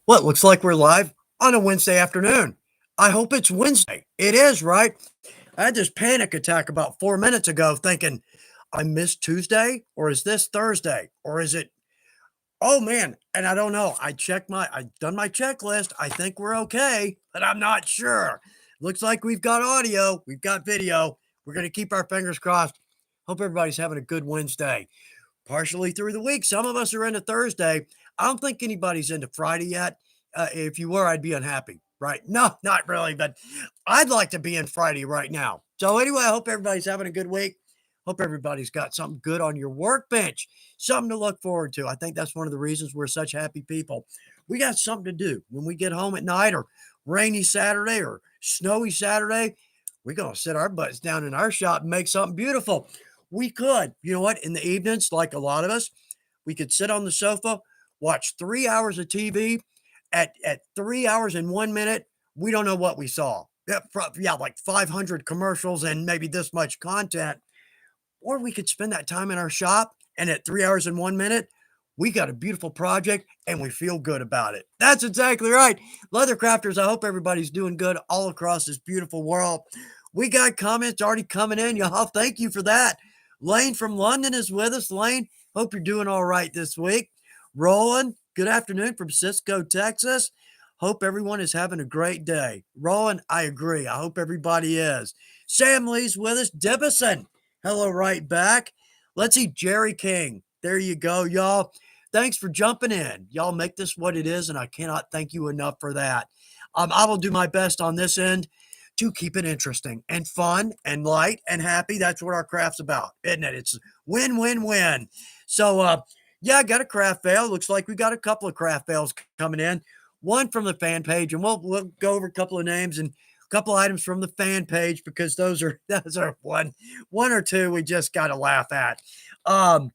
Well, it looks like we're live on a Wednesday afternoon. I hope it's Wednesday. It is, right? I had this panic attack about 4 minutes ago thinking, I missed Tuesday, or is this Thursday, or is it, oh man, and I don't know. I've done my checklist. I think we're okay, but I'm not sure. Looks like we've got audio, we've got video. We're going to keep our fingers crossed. Hope everybody's having a good Wednesday. Partially through the week. Some of us are into Thursday. I don't think anybody's into Friday yet. If you were, I'd be unhappy, right? No, not really, but I'd like to be in Friday right now. So, anyway, I hope everybody's having a good week. Hope everybody's got something good on your workbench, something to look forward to. I think that's one of the reasons we're such happy people. We got something to do when we get home at night, or rainy Saturday, or snowy Saturday. We're going to sit our butts down in our shop and make something beautiful. We could, you know what, in the evenings, like a lot of us, we could sit on the sofa, watch 3 hours of TV. At 3 hours and 1 minute, we don't know what we saw. Yeah, like 500 commercials and maybe this much content. Or we could spend that time in our shop, and at 3 hours and 1 minute, we got a beautiful project and we feel good about it. That's exactly right. Leather crafters, I hope everybody's doing good all across this beautiful world. We got comments already coming in, y'all. Thank you for that. Lane from London is with us. Lane, hope you're doing all right this week. Roland, good afternoon from Cisco, Texas. Hope everyone is having a great day. Roland, I agree. I hope everybody is. Sam Lee's with us. Debison, hello right back. Let's see, Jerry King. There you go, y'all. Thanks for jumping in. Y'all make this what it is, and I cannot thank you enough for that. I will do my best on this end to keep it interesting and fun and light and happy. That's what our craft's about, isn't it? It's win, win, win. So, yeah, I got a craft fail. Looks like we got a couple of craft fails coming in. One from the fan page, and we'll go over a couple of names and a couple items from the fan page because those are one or two we just got to laugh at. Um,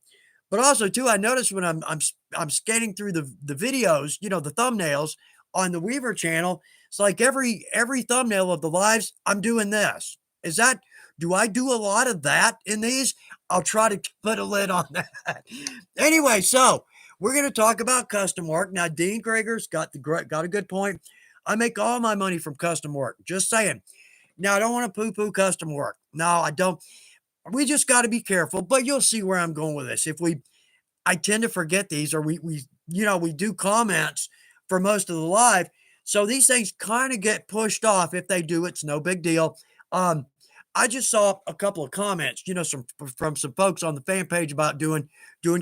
but also too, I noticed when I'm scanning through the videos, the thumbnails on the Weaver channel, it's like every thumbnail of the lives, I'm doing this. Is that do I do a lot of that in these? I'll try to put a lid on that. Anyway, so we're going to talk about custom work. Now, Dean Krager's got a good point. I make all my money from custom work. Just saying. Now, I don't want to poo-poo custom work. No, I don't. We just got to be careful, but you'll see where I'm going with this. I tend to forget these, or we do comments for most of the live. So these things kind of get pushed off. If they do, it's no big deal. Um, I just saw a couple of comments, from some folks on the fan page about doing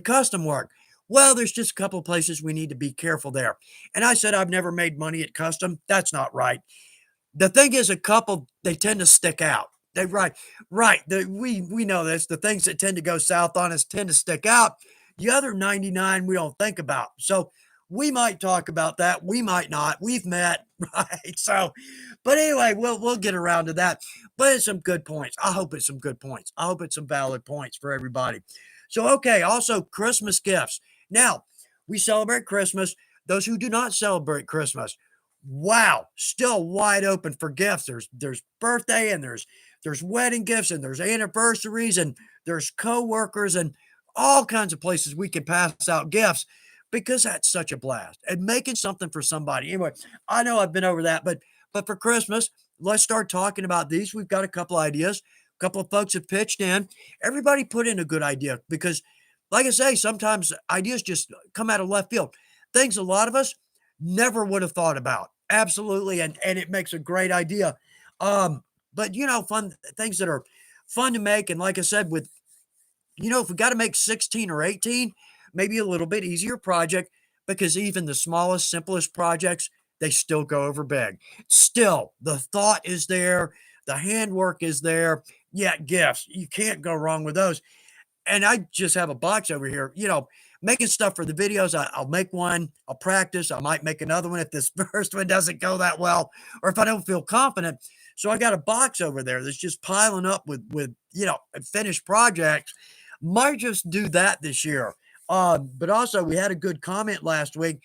custom work. Well, there's just a couple of places we need to be careful there. And I said I've never made money at custom. That's not right. The thing is, a couple they tend to stick out. They right. We know this. The things that tend to go south on us tend to stick out. The other 99 we don't think about. So we might talk about that. We might not. We've met, right? So, but anyway, we'll get around to that. But it's some good points. I hope it's some good points. I hope it's some valid points for everybody. So, okay. Also, Christmas gifts. Now, we celebrate Christmas. Those who do not celebrate Christmas, wow, still wide open for gifts. There's birthday, and there's wedding gifts, and there's anniversaries, and there's coworkers, and all kinds of places we can pass out gifts because that's such a blast and making something for somebody. Anyway, I know I've been over that, but for Christmas, let's start talking about these. We've got a couple ideas. A couple of folks have pitched in. Everybody put in a good idea because, like I say, sometimes ideas just come out of left field. Things a lot of us never would have thought about. Absolutely, and it makes a great idea. But fun things that are fun to make, and like I said, with if we got to make 16 or 18, maybe a little bit easier project because even the smallest, simplest projects, they still go over big. Still, the thought is there, the handwork is there. Yeah, gifts. You can't go wrong with those. And I just have a box over here, making stuff for the videos. I'll make one, I'll practice. I might make another one if this first one doesn't go that well, or if I don't feel confident. So I got a box over there that's just piling up with finished projects. Might just do that this year. But also we had a good comment last week.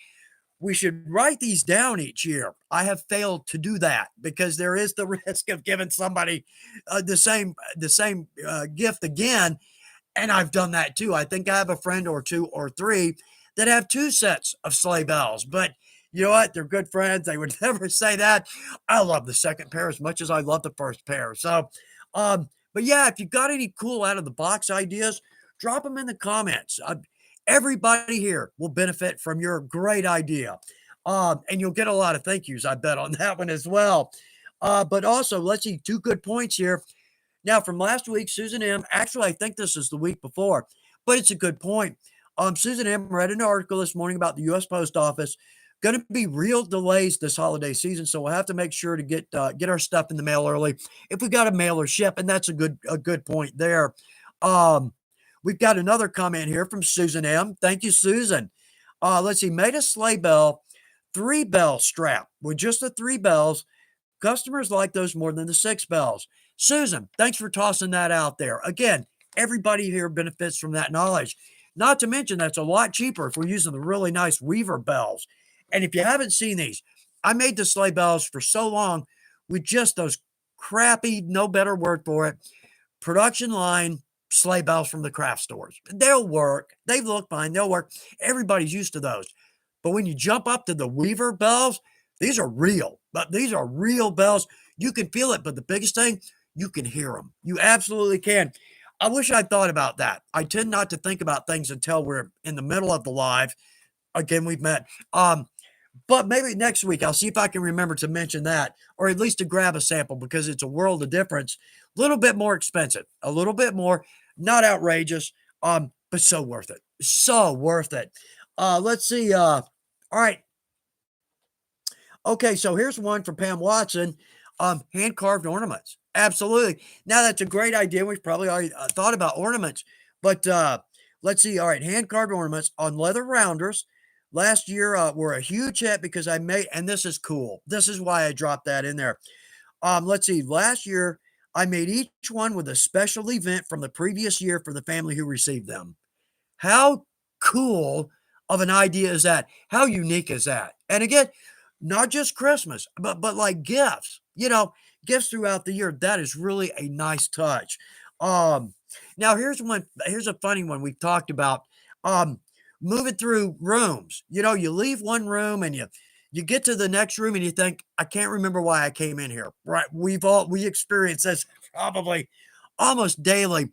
We should write these down each year. I have failed to do that because there is the risk of giving somebody the same gift again, and I've done that too. I think I have a friend or two or three that have two sets of sleigh bells. But You know what? They're good friends. They would never say that. I love the second pair as much as I love the first pair. So, but yeah, if you got any cool out of the box ideas, drop them in the comments. Everybody here will benefit from your great idea. And you'll get a lot of thank yous, I bet, on that one as well. But also, let's see, two good points here. Now, from last week, Susan M. Actually, I think this is the week before, but it's a good point. Susan M. read an article this morning about the U.S. Post Office. Going to be real delays this holiday season, so we'll have to make sure to get our stuff in the mail early if we got to mail or ship, and that's a good point there. Um, we've got another comment here from Susan M. Thank you, Susan. Let's see, made a sleigh bell, 3-bell strap with just the 3 bells. Customers like those more than the 6 bells. Susan, thanks for tossing that out there. Again, everybody here benefits from that knowledge. Not to mention that's a lot cheaper if we're using the really nice Weaver bells. And if you haven't seen these, I made the sleigh bells for so long with just those crappy, no better word for it, production line sleigh bells from the craft stores. They'll work. They look fine. They'll work. Everybody's used to those. But when you jump up to the Weaver bells, these are real. But these are real bells. You can feel it. But the biggest thing, you can hear them. You absolutely can. I wish I'd thought about that. I tend not to think about things until we're in the middle of the live. Again, we've met. But maybe next week I'll see if I can remember to mention that, or at least to grab a sample because it's a world of difference. A little bit more expensive, a little bit more, not outrageous, but so worth it. So worth it. Let's see. All right. Okay, so here's one from Pam Watson. Hand carved ornaments. Absolutely. Now that's a great idea. We've probably already thought about ornaments, but let's see. All right, hand carved ornaments on leather rounders. Last year were a huge hit because I made, and this is cool. This is why I dropped that in there. Let's see. Last year I made each one with a special event from the previous year for the family who received them. How cool of an idea is that? How unique is that? And again, not just Christmas, but like gifts, gifts throughout the year. That is really a nice touch. Um, Now here's one, here's a funny one we've talked about. Um, Moving through rooms. You leave one room and you get to the next room and you think, I can't remember why I came in here. Right. We experience this probably almost daily.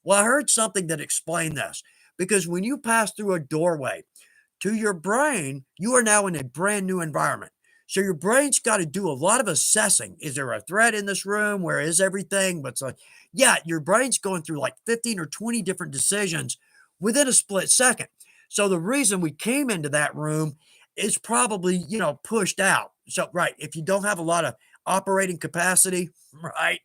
Well, I heard something that explained this because when you pass through a doorway to your brain, you are now in a brand new environment. So your brain's got to do a lot of assessing. Is there a threat in this room? Where is everything? But so, yeah, your brain's going through like 15 or 20 different decisions within a split second. So the reason we came into that room is probably, pushed out. So, right, if you don't have a lot of operating capacity, right,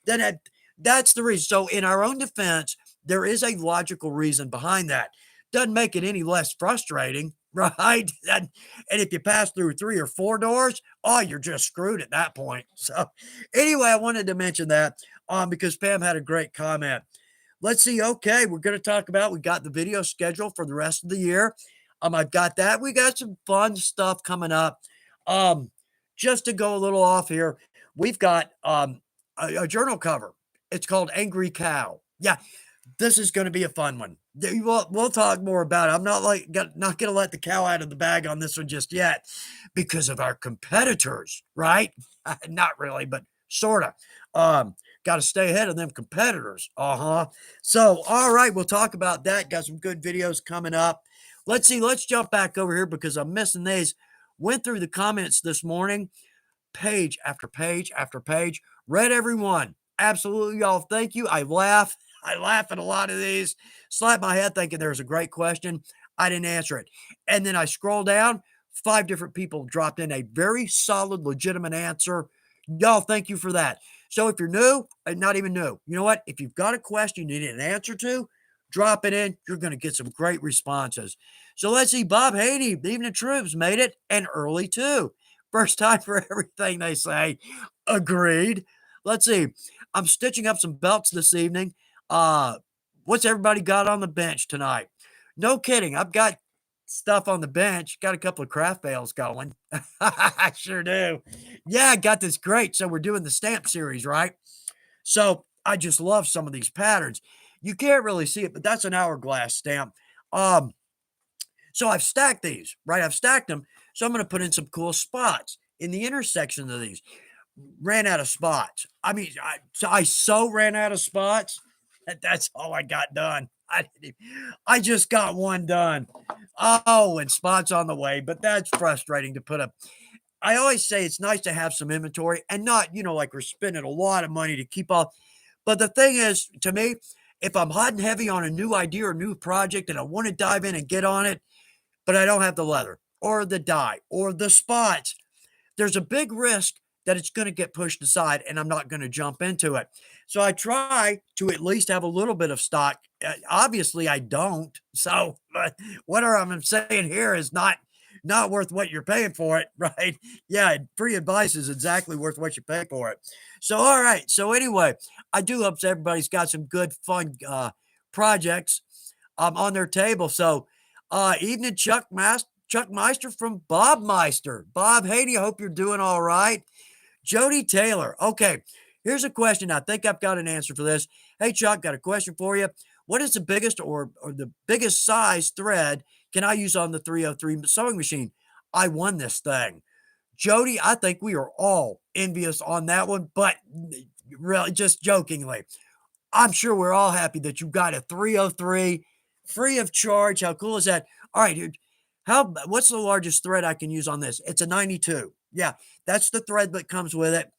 then that's the reason. So in our own defense, there is a logical reason behind that. Doesn't make it any less frustrating, right? And if you pass through 3 or 4 doors, oh, you're just screwed at that point. So anyway, I wanted to mention that because Pam had a great comment. Let's see. Okay, we're going to talk about, we got the video schedule for the rest of the year. I've got that. We got some fun stuff coming up. Um, just to go a little off here, we've got a journal cover. It's called Angry Cow. Yeah, this is going to be a fun one. We'll talk more about it. I'm not going to let the cow out of the bag on this one just yet because of our competitors, right? Not really, but sort of. Got to stay ahead of them competitors. So, all right, we'll talk about that. Got some good videos coming up. Let's see. Let's jump back over here because I'm missing these. Went through the comments this morning, page after page after page. Read every one. Absolutely, y'all. Thank you. I laugh. I laugh at a lot of these. Slap my head thinking there's a great question. I didn't answer it. And then I scroll down. 5 different people dropped in a very solid, legitimate answer. Y'all, thank you for that. So if you're new, not even new, you know what? If you've got a question you need an answer to, drop it in. You're going to get some great responses. So let's see. Bob Haney, the Evening Troops made it, and early too. First time for everything, they say. Agreed. Let's see. I'm stitching up some belts this evening. What's everybody got on the bench tonight? No kidding. I've got stuff on the bench. Got a couple of craft bales going. I sure do. Yeah, I got this great. So we're doing the stamp series, right? So I just love some of these patterns. You can't really see it, but that's an hourglass stamp. Um, So I've stacked these, right? I've stacked them. So I'm going to put in some cool spots in the intersection of these. Ran out of spots. I mean, I so ran out of spots that's all I got done. I just got one done. Oh, and spots on the way, but that's frustrating to put up. I always say it's nice to have some inventory and not, like we're spending a lot of money to keep up. But the thing is, to me, if I'm hot and heavy on a new idea or new project and I want to dive in and get on it, but I don't have the leather or the dye or the spots, there's a big risk that it's going to get pushed aside and I'm not going to jump into it. So I try to at least have a little bit of stock. Obviously, I don't. So whatever I'm saying here is not worth what you're paying for it, right? Yeah, free advice is exactly worth what you pay for it. So all right. So anyway, I do hope everybody's got some good fun projects on their table. So evening, Chuck Meister from Bob Meister. Bob Haiti, I hope you're doing all right. Jody Taylor. Okay, here's a question. I think I've got an answer for this. Hey, Chuck, got a question for you. What is the biggest or the biggest size thread can I use on the 303 sewing machine? I won this thing. Jody, I think we are all envious on that one, but really just jokingly. I'm sure we're all happy that you got a 303 free of charge. How cool is that? All right, here. What's the largest thread I can use on this? It's a 92. Yeah, that's the thread that comes with it.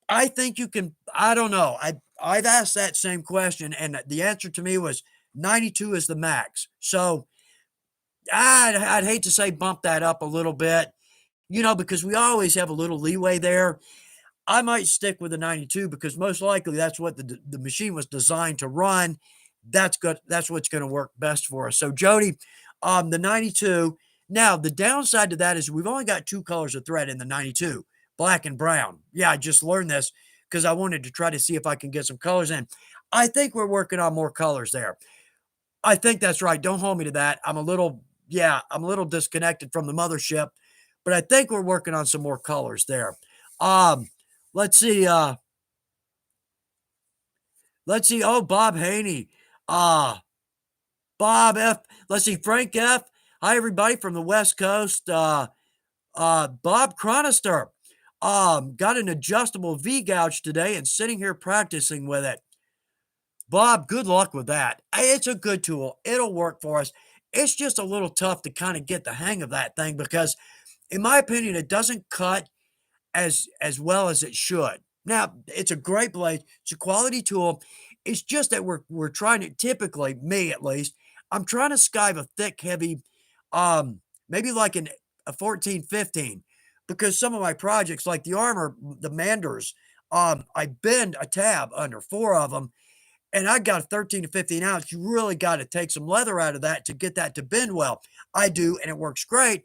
I think you can, I don't know. I've asked that same question, and the answer to me was 92 is the max. So I'd hate to say bump that up a little bit, because we always have a little leeway there. I might stick with the 92 because most likely that's what the machine was designed to run. That's good. That's what's going to work best for us. So Jody, the 92. Now the downside to that is we've only got two colors of thread in the 92, black and brown. Yeah, I just learned this because I wanted to try to see if I can get some colors in. I think we're working on more colors there. I think that's right. Don't hold me to that. I'm a little disconnected from the mothership, but I think we're working on some more colors there. Um, let's see. Let's see. Oh, Bob Haney. Bob F. Let's see. Frank F. Hi, everybody from the West Coast. Bob Chronister. Got an adjustable V gouge today and sitting here practicing with it. Bob, good luck with that. It's a good tool. It'll work for us. It's just a little tough to kind of get the hang of that thing because, in my opinion, it doesn't cut as well as it should. Now, it's a great blade. It's a quality tool. It's just that we're trying to typically, me at least, I'm trying to skive a thick, heavy, maybe like a 14, 15, because some of my projects, like the armor, the Manders, I bend a tab under four of them, and I got a 13 to 15 ounce. You really got to take some leather out of that to get that to bend well. I do, and it works great.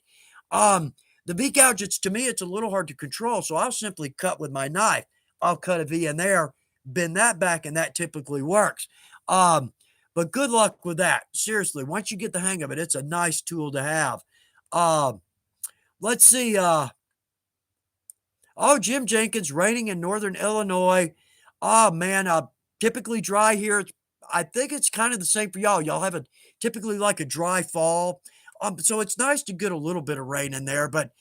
The V gouge, to me, it's a little hard to control, so I'll simply cut with my knife. I'll cut a V in there, bend that back, and that typically works. But good luck with that. Seriously, once you get the hang of it, it's a nice tool to have. Let's see. Jim Jenkins, raining in northern Illinois. Oh, man, typically dry here. I think it's kind of the same for y'all. Y'all have typically like a dry fall. So it's nice to get a little bit of rain in there, but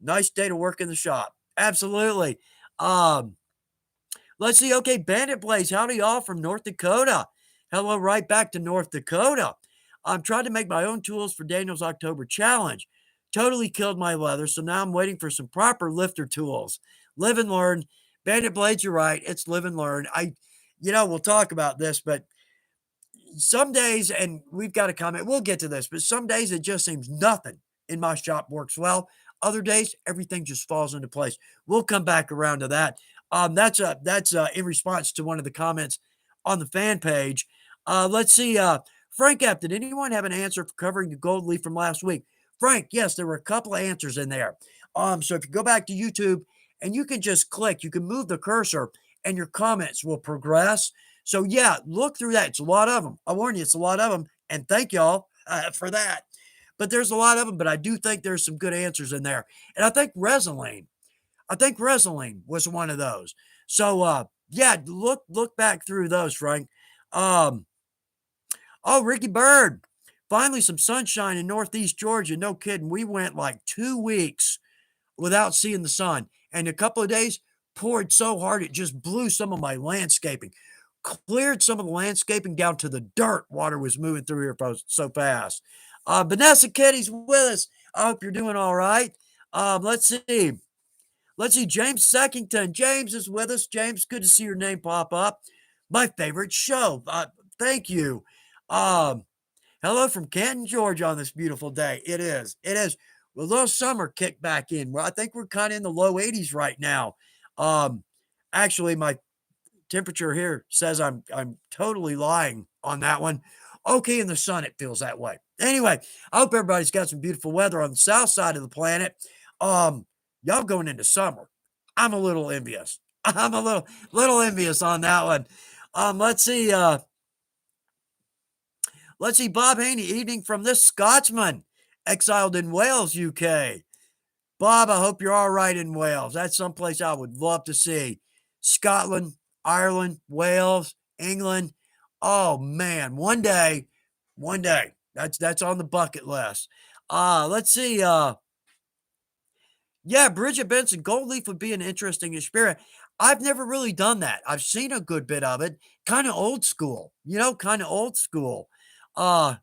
nice day to work in the shop. Absolutely. Let's see. Okay, Bandit Blaze, howdy y'all from North Dakota. Hello, right back to North Dakota. I'm trying to make my own tools for Daniel's October challenge. Totally killed my leather, so now I'm waiting for some proper lifter tools. Live and learn. Bandit Blades, you're right. It's live and learn. We'll talk about this, but some days, and we've got a comment, we'll get to this, but some days it just seems nothing in my shop works well. Other days, everything just falls into place. We'll come back around to that. That's in response to one of the comments on the fan page. Let's see. Frank F., did anyone have an answer for covering the gold leaf from last week? Frank, yes, there were a couple of answers in there. So if you go back to YouTube and you can just click, you can move the cursor and your comments will progress. So yeah, look through that. It's a lot of them. I warn you, it's a lot of them. And thank y'all for that. But there's a lot of them, but I do think there's some good answers in there. And I think Resoline was one of those. So yeah, look back through those, Frank. Ricky Bird, Finally, some sunshine in Northeast Georgia. No kidding. We went like 2 weeks without seeing the sun. And a couple of days poured so hard it just blew some of my landscaping, cleared some of the landscaping down to the dirt. Water was moving through here so fast. Vanessa Kitty's with us. I hope you're doing all right. Let's see. Let's see. James Seckington. James is with us. James, good to see your name pop up. My favorite show. Thank you. Um, Hello from Canton, Georgia on this beautiful day. It is. It is. A little summer kicked back in. Well, I think we're kind of in the low 80s right now. Um, Actually, my temperature here says I'm totally lying on that one. Okay, in the sun, it feels that way. Anyway, I hope everybody's got some beautiful weather on the south side of the planet. Um, y'all going into summer. I'm a little envious. I'm a little envious on that one. Let's see. Let's see, Bob Haney, evening from this Scotsman, exiled in Wales, UK. Bob, I hope you're all right in Wales. That's someplace I would love to see. Scotland, Ireland, Wales, England. Oh man, one day. That's on the bucket list. Let's see. Yeah, Bridget Benson, Gold Leaf would be an interesting experiment. I've never really done that. I've seen a good bit of it. Kind of old school, kind of old school. Uh,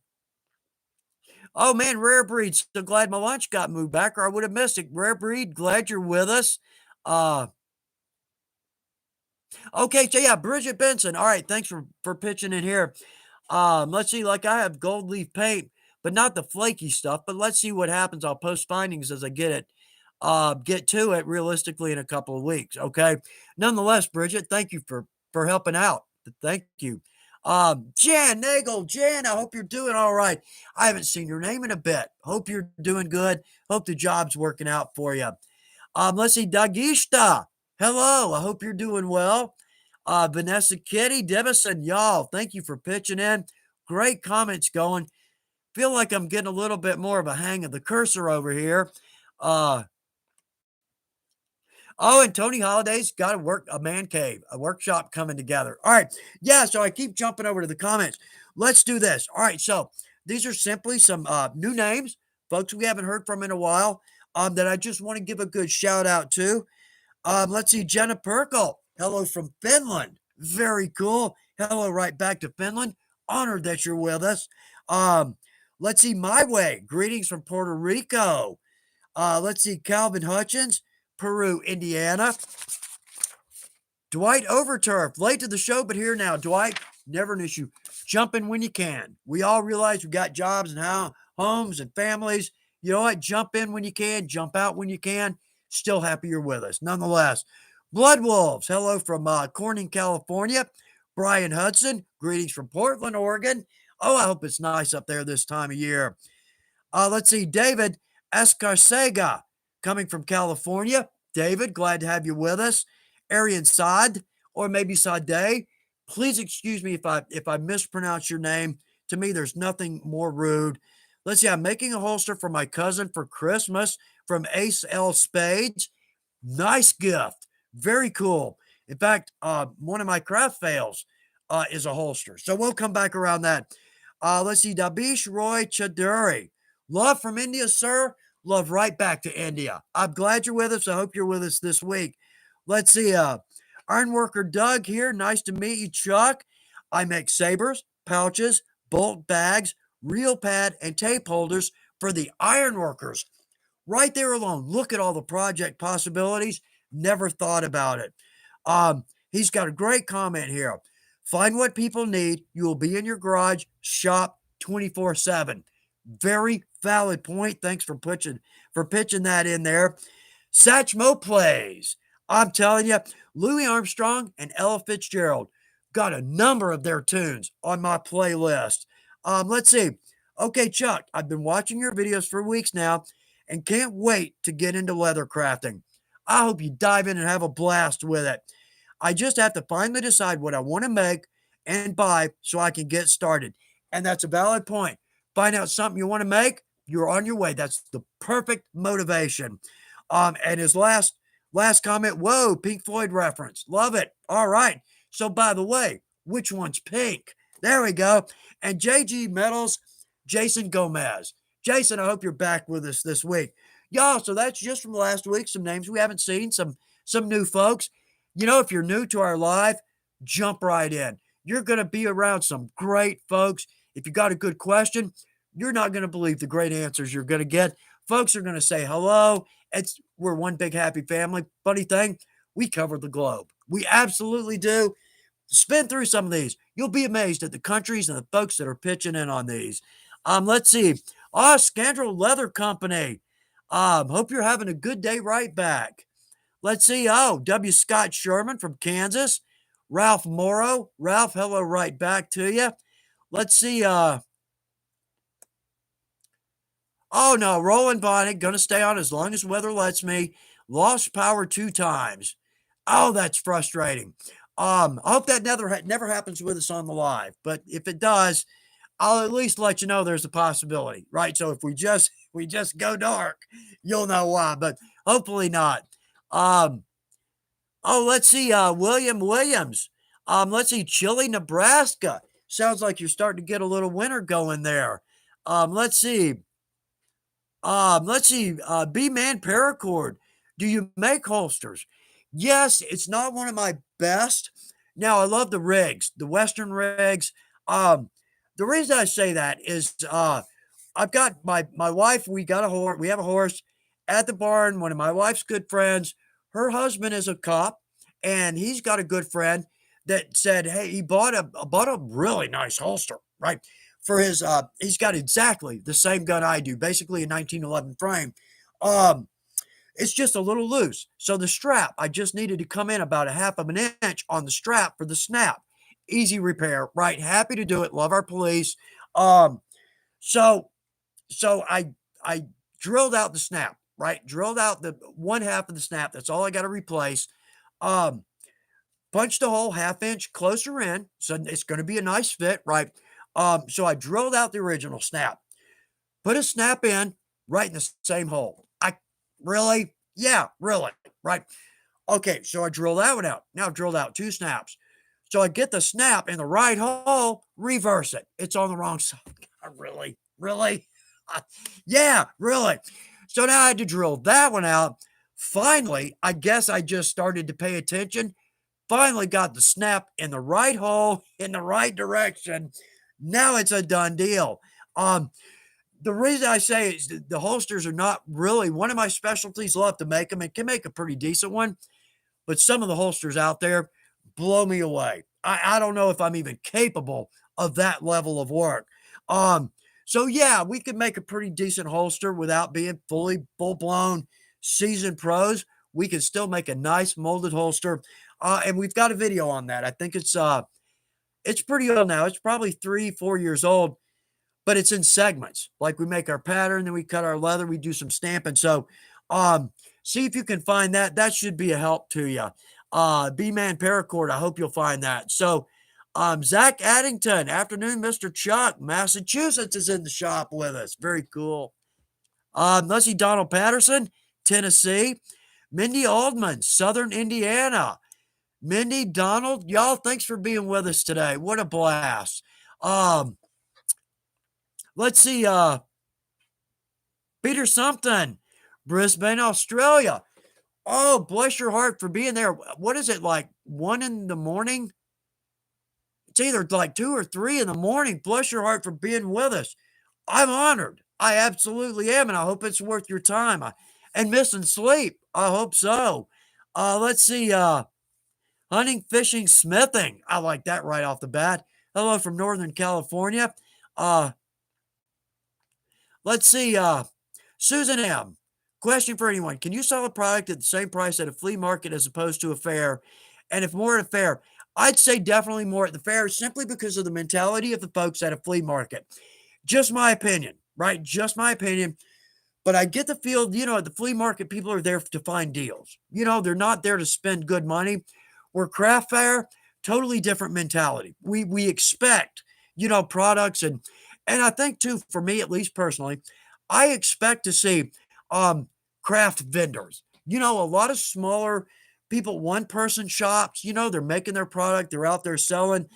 Oh man, Rare Breed. So glad my lunch got moved back, or I would have missed it. Rare Breed, glad you're with us. Uh, okay, so yeah, Bridget Benson. All right, thanks for pitching in here. Let's see, like I have gold leaf paint, but not the flaky stuff. But let's see what happens. I'll post findings as I get to it realistically in a couple of weeks. Okay. Nonetheless, Bridget, thank you for helping out. Thank you. Jan Nagel, Jan, I hope you're doing all right. I haven't seen your name in a bit. Hope you're doing good. Hope the job's working out for you. Let's see, Dagishta. Hello, I hope you're doing well. Vanessa Kitty, Devison, y'all, thank you for pitching in. Great comments going. Feel like I'm getting a little bit more of a hang of the cursor over here. Oh, and Tony Holiday's got a man cave, a workshop coming together. All right. Yeah. So I keep jumping over to the comments. Let's do this. All right. So these are simply some new names, folks we haven't heard from in a while, that I just want to give a good shout out to. Let's see. Jenna Perkle. Hello from Finland. Very cool. Hello right back to Finland. Honored that you're with us. Let's see. My Way. Greetings from Puerto Rico. Let's see. Calvin Hutchins. Peru, Indiana. Dwight Overturf, late to the show, but here now. Dwight, never an issue. Jump in when you can. We all realize we got jobs and homes and families. You know what? Jump in when you can, jump out when you can. Still happy you're with us. Nonetheless, Blood Wolves, hello from Corning, California. Brian Hudson, greetings from Portland, Oregon. Oh, I hope it's nice up there this time of year. Let's see, David Escarcega, coming from California. David, glad to have you with us. Arian Saad, or maybe Sade. Please excuse me if I mispronounce your name. To me, there's nothing more rude. Let's see, I'm making a holster for my cousin for Christmas from Ace L Spades. Nice gift. Very cool. In fact, one of my craft fails is a holster. So we'll come back around that. Let's see, Dabish Roy Chaduri. Love from India, sir. Love right back to India. I'm glad you're with us. I hope you're with us this week. Let's see. Ironworker Doug here. Nice to meet you, Chuck. I make sabers, pouches, bolt bags, reel pad, and tape holders for the ironworkers. Right there alone. Look at all the project possibilities. Never thought about it. He's got a great comment here. Find what people need. You will be in your garage, shop 24/7. Very valid point. Thanks for pitching that in there. Satchmo Plays. I'm telling you, Louis Armstrong and Ella Fitzgerald got a number of their tunes on my playlist. Let's see. Okay, Chuck, I've been watching your videos for weeks now and can't wait to get into leather crafting. I hope you dive in and have a blast with it. I just have to finally decide what I want to make and buy so I can get started. And that's a valid point. Find out something you want to make, you're on your way. That's the perfect motivation. And his last comment, whoa, Pink Floyd reference. Love it. All right. So by the way, which one's pink? There we go. And JG Metals, Jason Gomez. Jason, I hope you're back with us this week. Y'all, so that's just from last week. Some names we haven't seen, some new folks. You know, if you're new to our live, jump right in. You're going to be around some great folks. If you got a good question, you're not going to believe the great answers you're going to get. Folks are going to say hello. We're one big happy family. Funny thing, we cover the globe. We absolutely do. Spin through some of these. You'll be amazed at the countries and the folks that are pitching in on these. Let's see. Scandal Leather Company. Hope you're having a good day right back. Let's see. W. Scott Sherman from Kansas. Ralph Morrow. Ralph, hello right back to you. Let's see. Oh no, Roland Bonnet, gonna stay on as long as weather lets me. Lost power 2 times. Oh, that's frustrating. I hope that never happens with us on the live, but if it does, I'll at least let you know there's a possibility, right? So if we just go dark, you'll know why, but hopefully not. Um, let's see, William Williams. Let's see, Chile, Nebraska. Sounds like you're starting to get a little winter going there. Let's see. B-Man Paracord. Do you make holsters? Yes, it's not one of my best. Now, I love the rigs, the Western rigs. Um, the reason I say that is I've got my wife, we have a horse at the barn, one of my wife's good friends. Her husband is a cop, and he's got a good friend that said, hey, he bought a really nice holster, right? For his he's got exactly the same gun I do, basically a 1911 frame. Um, it's just a little loose. So the strap, I just needed to come in about a half of an inch on the strap for the snap. Easy repair, right? Happy to do it. Love our police. Um, so so I drilled out the snap, right? Drilled out the one half of the snap. That's all I got to replace. Um, punched a hole half inch closer in, so it's going to be a nice fit, right? So I drilled out the original snap, put a snap in right in the same hole. I really, yeah, really, right? Okay, so I drilled that one out. Now I've drilled out 2 snaps. So I get the snap in the right hole, reverse it. It's on the wrong side. Really, really, yeah, really. So now I had to drill that one out. Finally, I guess I just started to pay attention. Finally got the snap in the right hole in the right direction. Now it's a done deal. Um, the reason I say is the holsters are not really one of my specialties. Love to make them and can make a pretty decent one, but some of the holsters out there blow me away. I don't know if I'm even capable of that level of work. Um, so yeah, we could make a pretty decent holster without being fully full blown seasoned pros. We can still make a nice molded holster. And we've got a video on that. I think it's pretty old now. It's probably 3, 4 years old, but it's in segments. Like we make our pattern, then we cut our leather, we do some stamping. So see if you can find that. That should be a help to you. B-Man Paracord, I hope you'll find that. So Zach Addington, afternoon, Mr. Chuck, Massachusetts is in the shop with us. Very cool. Let's see, Donald Patterson, Tennessee. Mindy Aldman, Southern Indiana. Mindy, Donald, y'all, thanks for being with us today. What a blast. Let's see, Peter Something, Brisbane, Australia. Oh, bless your heart for being there. What is it, like 1 in the morning? It's either like 2 or 3 in the morning. Bless your heart for being with us. I'm honored. I absolutely am, and I hope it's worth your time. And missing sleep. I hope so. Let's see, hunting, fishing, smithing. I like that right off the bat. Hello from Northern California. Uh, let's see, Susan M. Question for anyone. Can you sell a product at the same price at a flea market as opposed to a fair? And if more at a fair, I'd say definitely more at the fair simply because of the mentality of the folks at a flea market. Just my opinion, right? Just my opinion. But I get the feel, at the flea market, people are there to find deals. They're not there to spend good money. Where craft fair, totally different mentality. We expect, products and I think too, for me, at least personally, I expect to see craft vendors. A lot of smaller people, one person shops, they're making their product, they're out there selling.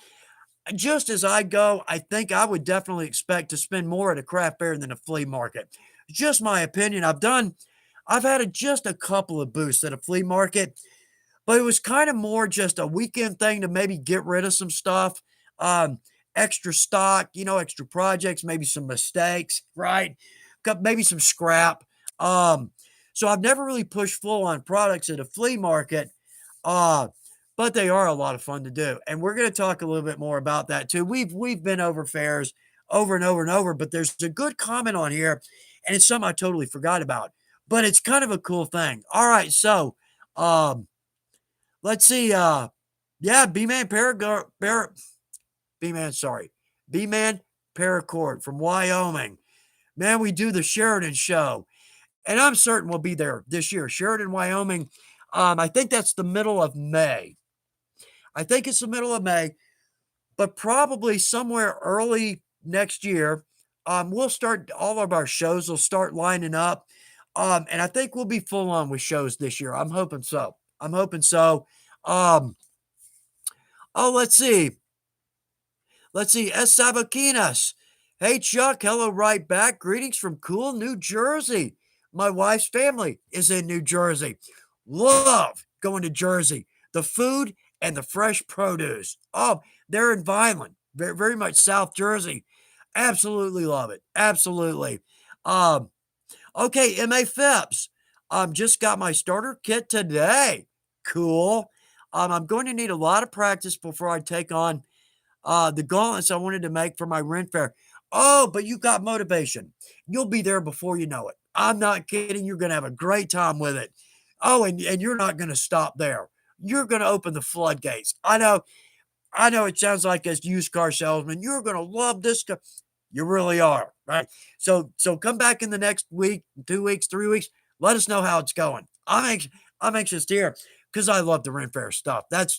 Just as I go, I think I would definitely expect to spend more at a craft fair than a flea market. Just my opinion. I've had just a couple of booths at a flea market, but it was kind of more just a weekend thing to maybe get rid of some stuff, um, extra stock, extra projects, maybe some mistakes, right? Got maybe some scrap. Um, so I've never really pushed full on products at a flea market, uh, but they are a lot of fun to do, and we're going to talk a little bit more about that too. We've been over fairs over and over and over, but there's a good comment on here, and it's something I totally forgot about, but it's kind of a cool thing. All right, so. Um, Let's see, yeah, B-Man, sorry. B-Man Paracord from Wyoming. Man, we do the Sheridan show, and I'm certain we'll be there this year. Sheridan, Wyoming. I think that's the middle of May. I think it's the middle of May, but probably somewhere early next year, we'll start all of our shows will start lining up. And I think we'll be full on with shows this year. I'm hoping so. I'm hoping so. Um, Oh, let's see. Let's see. S. Savakinas. Hey, Chuck. Hello, right back. Greetings from cool New Jersey. My wife's family is in New Jersey. Love going to Jersey. The food and the fresh produce. Oh, they're in Vineland. Very, very much South Jersey. Absolutely love it. Absolutely. Um, okay, M.A. Phipps. Just got my starter kit today. Cool. I'm going to need a lot of practice before I take on the gauntlets I wanted to make for my Ren Fair. Oh, but you got motivation. You'll be there before you know it. I'm not kidding. You're going to have a great time with it. Oh, and you're not going to stop there. You're going to open the floodgates. I know it sounds like a used car salesman. You're going to love this. You really are, right? So come back in the next week, 2 weeks, 3 weeks. Let us know how it's going. I'm anxious to hear because I love the Ren Fair stuff. That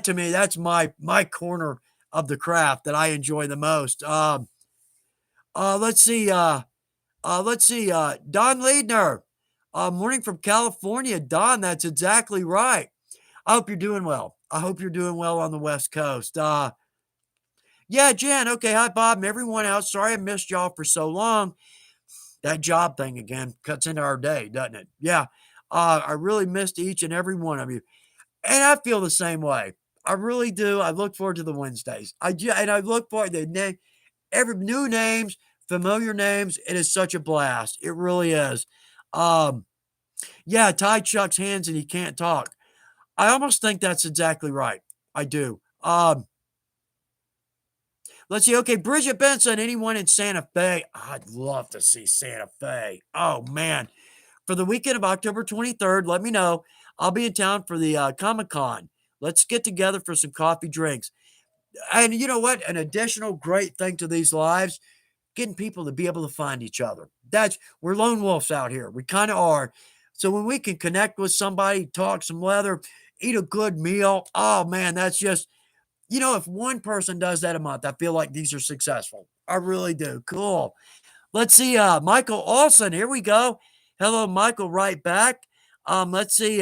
to me, that's my corner of the craft that I enjoy the most. Let's see. Don Leadner. Morning from California. Don, that's exactly right. I hope you're doing well. I hope you're doing well on the West Coast. Yeah, Jen. Okay. Hi, Bob and everyone else. Sorry I missed y'all for so long. That job thing again cuts into our day, doesn't it? Yeah. I really missed each and every one of you. And I feel the same way. I really do. I look forward to the Wednesdays. And I look forward to every new names, familiar names. It is such a blast. It really is. Um, yeah, tie Chuck's hands and he can't talk. I almost think that's exactly right. I do. Let's see. Okay, Bridget Benson. Anyone in Santa Fe? I'd love to see Santa Fe. Oh man, for the weekend of October 23rd, let me know. I'll be in town for the Comic Con. Let's get together for some coffee drinks. And you know what? An additional great thing to these lives, getting people to be able to find each other. We're lone wolves out here. We kind of are. So when we can connect with somebody, talk some leather, eat a good meal, oh man, that's just, if one person does that a month, I feel like these are successful. I really do. Cool. Let's see, Michael Olson. Here we go. Hello, Michael, right back. Let's see,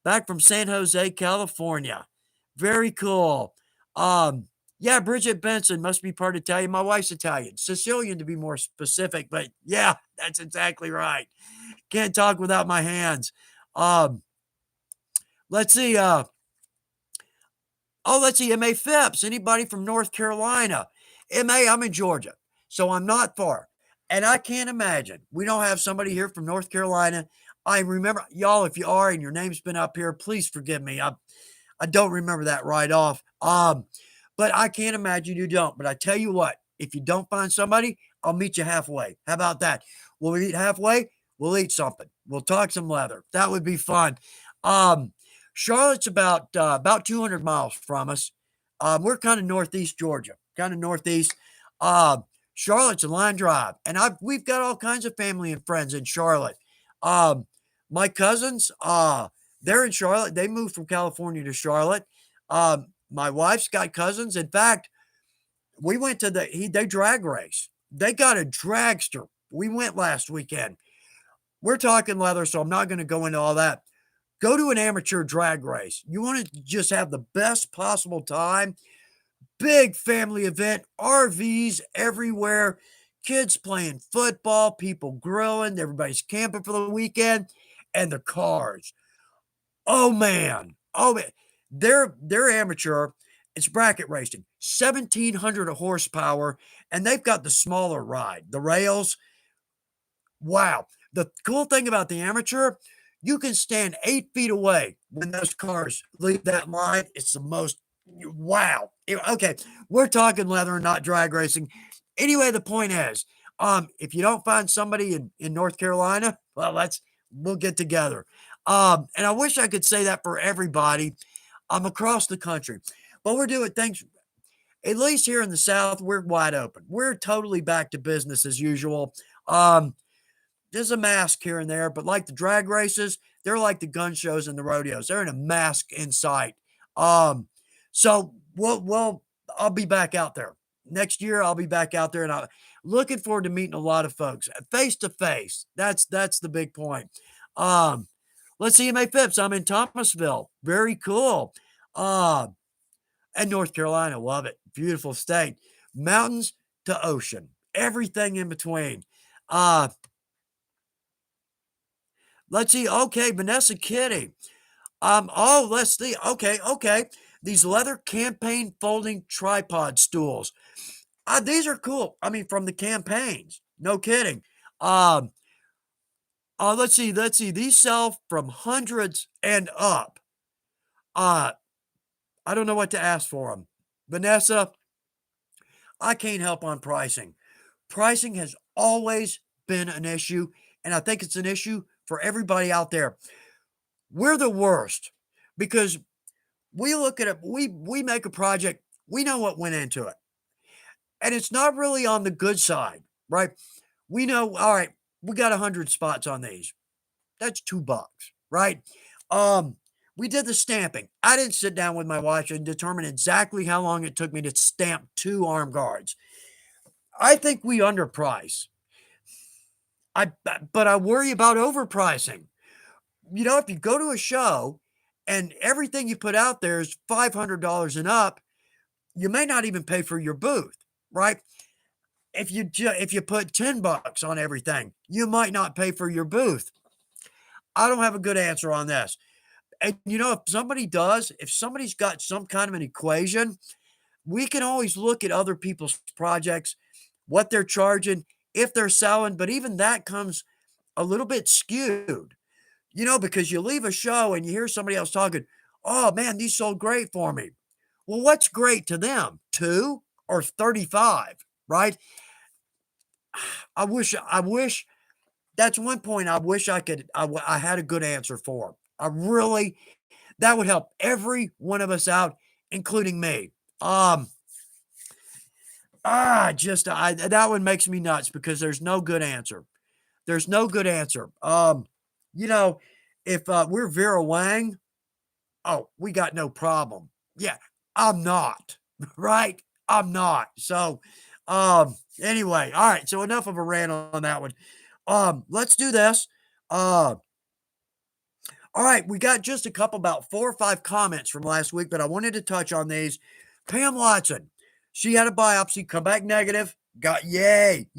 back from San Jose, California. Very cool. Yeah, Bridget Benson must be part Italian. My wife's Italian, Sicilian to be more specific, but yeah, that's exactly right. Can't talk without my hands. Um, let's see, let's see, M.A. Phipps. Anybody from North Carolina? M.A., I'm in Georgia, so I'm not far. And I can't imagine we don't have somebody here from North Carolina. I remember, y'all, if you are and your name's been up here, please forgive me. I don't remember that right off. But I can't imagine you don't. But I tell you what, if you don't find somebody, I'll meet you halfway. How about that? We'll eat halfway. We'll eat something. We'll talk some leather. That would be fun. Um, Charlotte's about 200 miles from us. We're kind of northeast Georgia, kind of northeast. Charlotte's a line drive, and we've got all kinds of family and friends in Charlotte. Um, my cousins, they're in Charlotte. They moved from California to Charlotte. My wife's got cousins. In fact, we went to they drag race. They got a dragster. We went last weekend. We're talking leather, so I'm not going to go into all that. Go to an amateur drag race. You want to just have the best possible time. Big family event, RVs everywhere, kids playing football, people grilling, everybody's camping for the weekend, and the cars. Oh man. Oh man. They're amateur. It's bracket racing. 1,700 horsepower, and they've got the smaller ride. The rails. Wow. The cool thing about the amateur, you can stand 8 feet away when those cars leave that line. It's the most wow. Okay, we're talking leather and not drag racing. Anyway, the point is, if you don't find somebody in North Carolina, well, we'll get together. And I wish I could say that for everybody. Across the country, but we're doing things. At least here in the South, we're wide open. We're totally back to business as usual. There's a mask here and there, but like the drag races, they're like the gun shows and the rodeos. They're in a mask in sight. Um, so I'll be back out there next year. I'll be back out there, and I'm looking forward to meeting a lot of folks face to face. That's the big point. Um, let's see, May 5th. I'm in Thomasville. Very cool. Um, and North Carolina, love it. Beautiful state, mountains to ocean, everything in between. Uh, let's see. Okay, Vanessa Kitty. Let's see. Okay. These leather campaign folding tripod stools. These are cool. I mean, from the campaigns. No kidding. Um, let's see. These sell from hundreds and up. Uh, I don't know what to ask for them. Vanessa, I can't help on pricing. Pricing has always been an issue, and I think it's an issue for everybody out there. We're the worst because we look at it, we make a project, we know what went into it. And it's not really on the good side, right? We know, all right, we got 100 spots on these. That's $2, right? Um, we did the stamping. I didn't sit down with my watch and determine exactly how long it took me to stamp 2 arm guards. I think we underprice. But I worry about overpricing. If you go to a show and everything you put out there is $500 and up, you may not even pay for your booth, right? If you put $10 on everything, you might not pay for your booth. I don't have a good answer on this. And if somebody's got some kind of an equation, we can always look at other people's projects, what they're charging, if they're selling, but even that comes a little bit skewed, because you leave a show and you hear somebody else talking, oh man, these sold great for me. Well, what's great to them? 2 or 35, right? I wish that's one point I wish I had a good answer for. That would help every one of us out, including me. Um, that one makes me nuts because there's no good answer. There's no good answer. You know, if we're Vera Wang, oh, we got no problem. Yeah, I'm not, right? I'm not. So, anyway, all right. So enough of a rant on that one. Let's do this. Uh, all right, we got just a couple, about 4 or 5 comments from last week, but I wanted to touch on these. Pam Watson, she had a biopsy, come back negative. Got yay.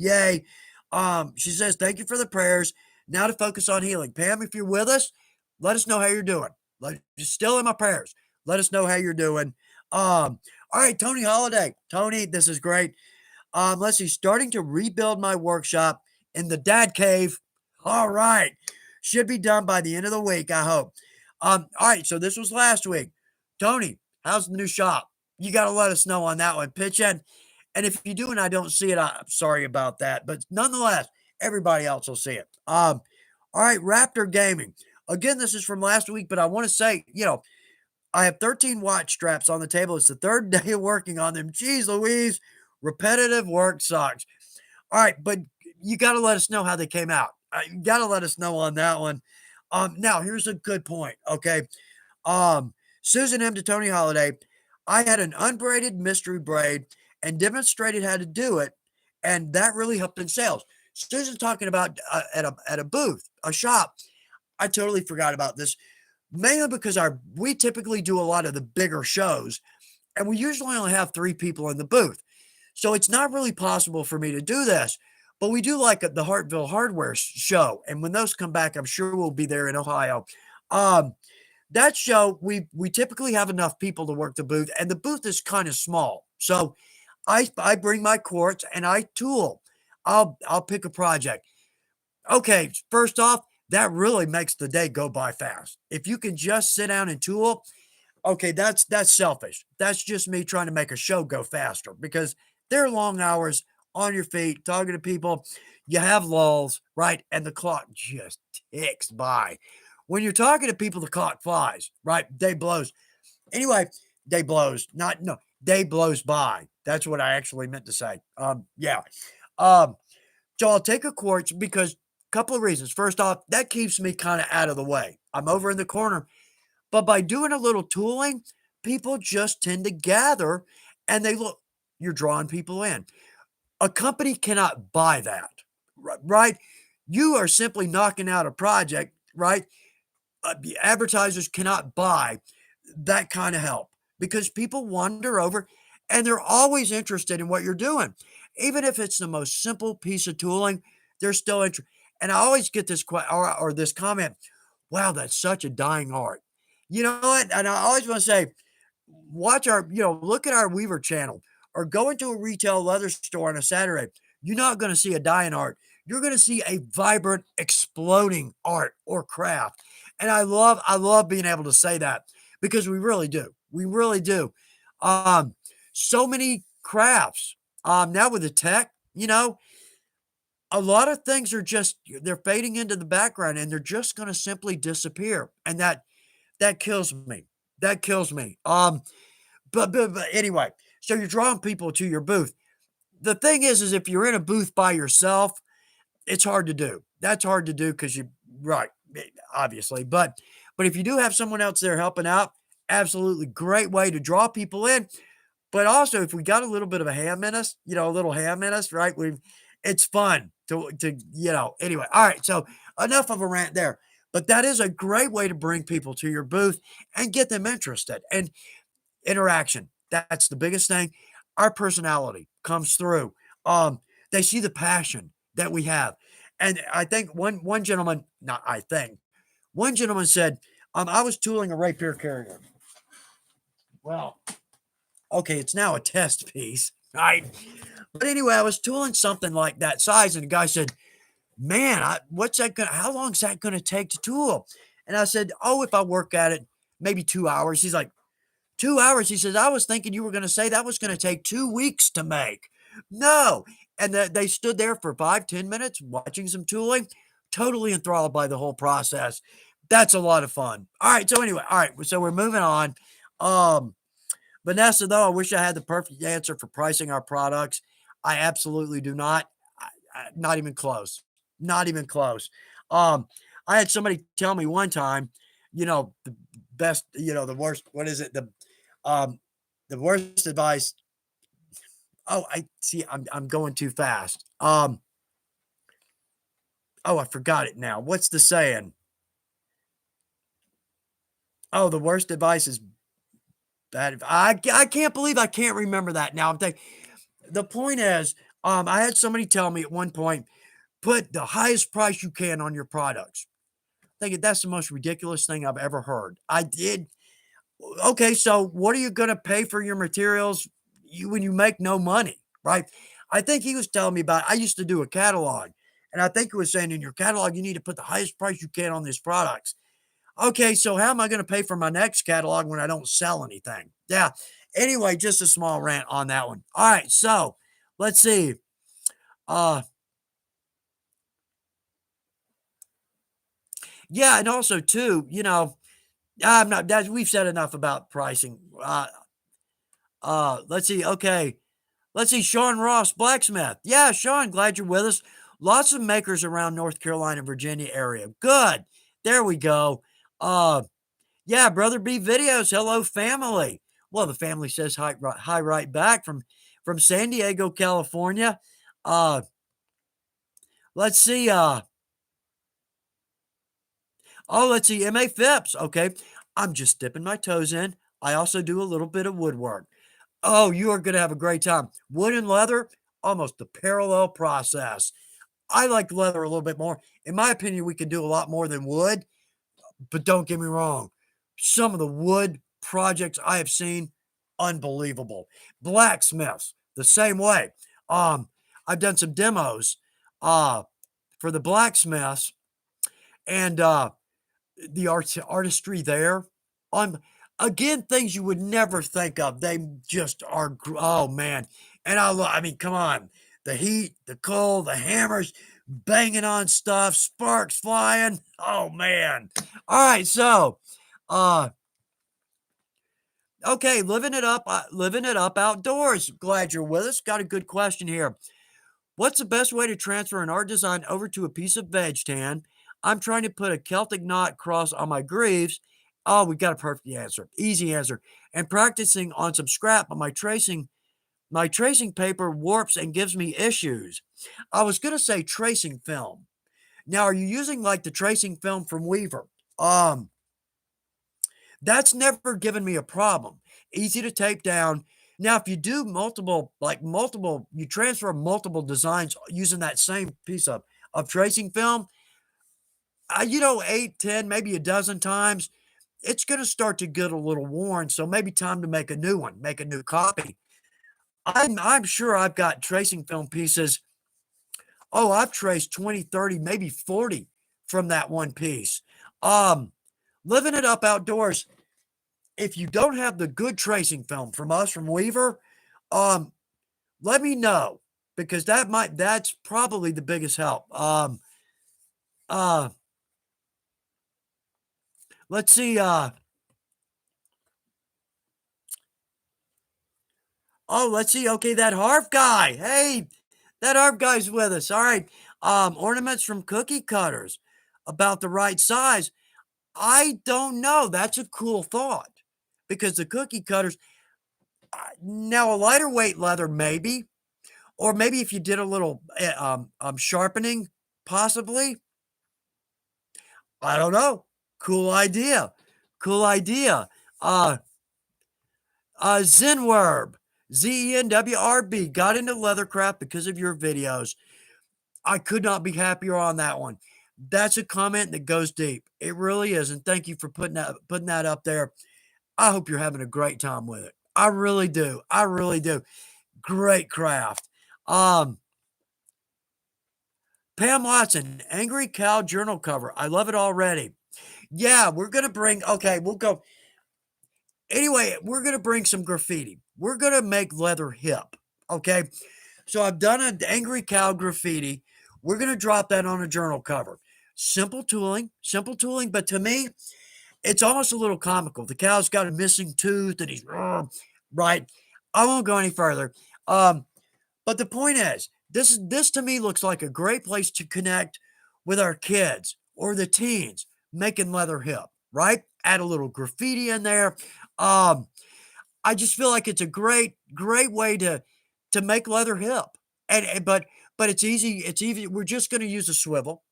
She says, thank you for the prayers. Now to focus on healing. Pam, if you're with us, let us know how you're doing. You're still in my prayers. Let us know how you're doing. All right, Tony Holiday. Tony, this is great. Let's see, starting to rebuild my workshop in the dad cave. All right. Should be done by the end of the week, I hope. All right, so this was last week. Tony, how's the new shop? You got to let us know on that one. Pitch in. And if you do and I don't see it, I'm sorry about that. But nonetheless, everybody else will see it. All right, Raptor Gaming. Again, this is from last week, but I want to say, I have 13 watch straps on the table. It's the third day of working on them. Jeez Louise, repetitive work sucks. All right, but you got to let us know how they came out. You got to let us know on that one. Now, here's a good point, okay? Susan M. to Tony Holiday. I had an unbraided mystery braid and demonstrated how to do it, and that really helped in sales. Susan talking about at a booth, a shop. I totally forgot about this, mainly because we typically do a lot of the bigger shows, and we usually only have 3 people in the booth. So it's not really possible for me to do this, but we do like the Hartville Hardware show, and when those come back, I'm sure we'll be there in Ohio. Um, that show, we typically have enough people to work the booth, and the booth is kind of small. So I bring my quartz and I tool. I'll pick a project. Okay, first off, that really makes the day go by fast. If you can just sit down and tool, okay, that's selfish. That's just me trying to make a show go faster because they're long hours on your feet talking to people. You have lulls, right? And the clock just ticks by. When you're talking to people, the clock flies, right? Day blows. Anyway, day blows. Not no, day blows by. That's what I actually meant to say. Yeah. Um, so I'll take a quartz because a couple of reasons. First off, that keeps me kind of out of the way. I'm over in the corner, but by doing a little tooling, people just tend to gather and they look, you're drawing people in. A company cannot buy that, right? You are simply knocking out a project, right? The advertisers cannot buy that kind of help because people wander over and they're always interested in what you're doing. Even if it's the most simple piece of tooling, they're still interested. And I always get this or this comment, wow, that's such a dying art. You know what? And I always want to say, watch look at our Weaver channel or go into a retail leather store on a Saturday. You're not going to see a dying art. You're going to see a vibrant, exploding art or craft. And I love being able to say that because we really do. We really do. Um, so many crafts. Now with the tech, a lot of things are just they're fading into the background and they're just going to simply disappear. And that kills me. That kills me. But anyway, so you're drawing people to your booth. The thing is if you're in a booth by yourself, it's hard to do. That's hard to do because you right, obviously. But if you do have someone else there helping out, absolutely great way to draw people in. But also, if we got a little bit of a ham in us, a little ham in us, right? It's fun to. Anyway, all right. So enough of a rant there. But that is a great way to bring people to your booth and get them interested. And interaction. That's the biggest thing. Our personality comes through. Um, they see the passion that we have. And I think one gentleman, not I think, one gentleman said, I was tooling a rapier carrier. Well, okay, it's now a test piece, right? But anyway, I was tooling something like that size, and the guy said, man, how long is that gonna take to tool? And I said, oh, if I work at it, maybe 2 hours. He's like, 2 hours. He says, I was thinking you were going to say that was going to take 2 weeks to make. No. And they stood there for 5, 10 minutes watching some tooling, totally enthralled by the whole process. That's a lot of fun. All right. So anyway, all right. So we're moving on. Um, Vanessa, though, I wish I had the perfect answer for pricing our products. I absolutely do not. Not even close. Not even close. Um, I had somebody tell me one time, the best, the worst, what is it? Um, the worst advice. Oh, I see. I'm going too fast. Oh, I forgot it now. What's the saying? Oh, the worst advice is bad. I can't believe I can't remember that now. I'm thinking. The point is, I had somebody tell me at one point, put the highest price you can on your products. Thinking that's the most ridiculous thing I've ever heard. I did. Okay, so what are you going to pay for your materials when you make no money, right? I think he was telling me about, I used to do a catalog, and I think he was saying in your catalog, you need to put the highest price you can on these products. Okay, so how am I going to pay for my next catalog when I don't sell anything? Yeah. Anyway, just a small rant on that one. All right, so let's see. Uh, yeah, and also too, I'm not that we've said enough about pricing. Let's see. Okay. Let's see. Sean Ross, blacksmith. Yeah, Sean, glad you're with us. Lots of makers around North Carolina, Virginia area. Good. There we go. Uh, yeah, Brother B videos. Hello, family. Well, the family says hi right back from San Diego, California. Uh, let's see. Let's see. M.A. Phipps. Okay. I'm just dipping my toes in. I also do a little bit of woodwork. Oh, you are gonna have a great time. Wood and leather, almost a parallel process. I like leather a little bit more. In my opinion, we can do a lot more than wood, but don't get me wrong. Some of the wood projects I have seen, unbelievable. Blacksmiths, the same way. Um, I've done some demos uh for the blacksmiths and the artistry there. On again, things you would never think of. They just are. Oh man! And I mean, come on, the heat, the cold, the hammers banging on stuff, sparks flying. Oh man! All right, so, uh, okay, living it up outdoors. Glad you're with us. Got a good question here. What's the best way to transfer an art design over to a piece of veg tan? I'm trying to put a Celtic knot cross on my greaves. Oh, we got a perfect answer. Easy answer. And practicing on some scrap, but my tracing paper warps and gives me issues. I was gonna say tracing film. Now, are you using like the tracing film from Weaver? Um, that's never given me a problem. Easy to tape down. Now, if you do you transfer multiple designs using that same piece of tracing film, 8, 10, maybe a dozen times, it's going to start to get a little worn. So maybe time to make a new one, make a new copy. I'm sure I've got tracing film pieces. Oh, I've traced 20, 30, maybe 40 from that one piece. Um, living it up outdoors, if you don't have the good tracing film from us from Weaver, um, let me know because that's probably the biggest help. Uh, let's see. Oh, let's see. Okay, that harp guy. Hey, that harp guy's with us. All right. Ornaments from cookie cutters about the right size. I don't know. That's a cool thought because the cookie cutters now a lighter weight leather maybe. Or maybe if you did a little, sharpening, possibly? I don't know. Cool idea. Cool idea. Uh, Zenwerb, Zenwrb, got into leathercraft because of your videos. I could not be happier on that one. That's a comment that goes deep. It really is, and thank you for putting that up there. I hope you're having a great time with it. I really do. I really do. Great craft. Um, Pam Watson, Angry Cow journal cover. I love it already. Yeah, we're gonna bring. Okay, we'll go. Anyway, we're gonna bring some graffiti. We're gonna make leather hip. Okay, so I've done an Angry Cow graffiti. We're gonna drop that on a journal cover. Simple tooling, but to me, it's almost a little comical. The cow's got a missing tooth, and he's right. I won't go any further. Um, But the point is, this to me looks like a great place to connect with our kids or the teens making leather hip, right? Add a little graffiti in there. Um, I just feel like it's a great way to make leather hip. But it's easy. It's easy. We're just going to use a swivel,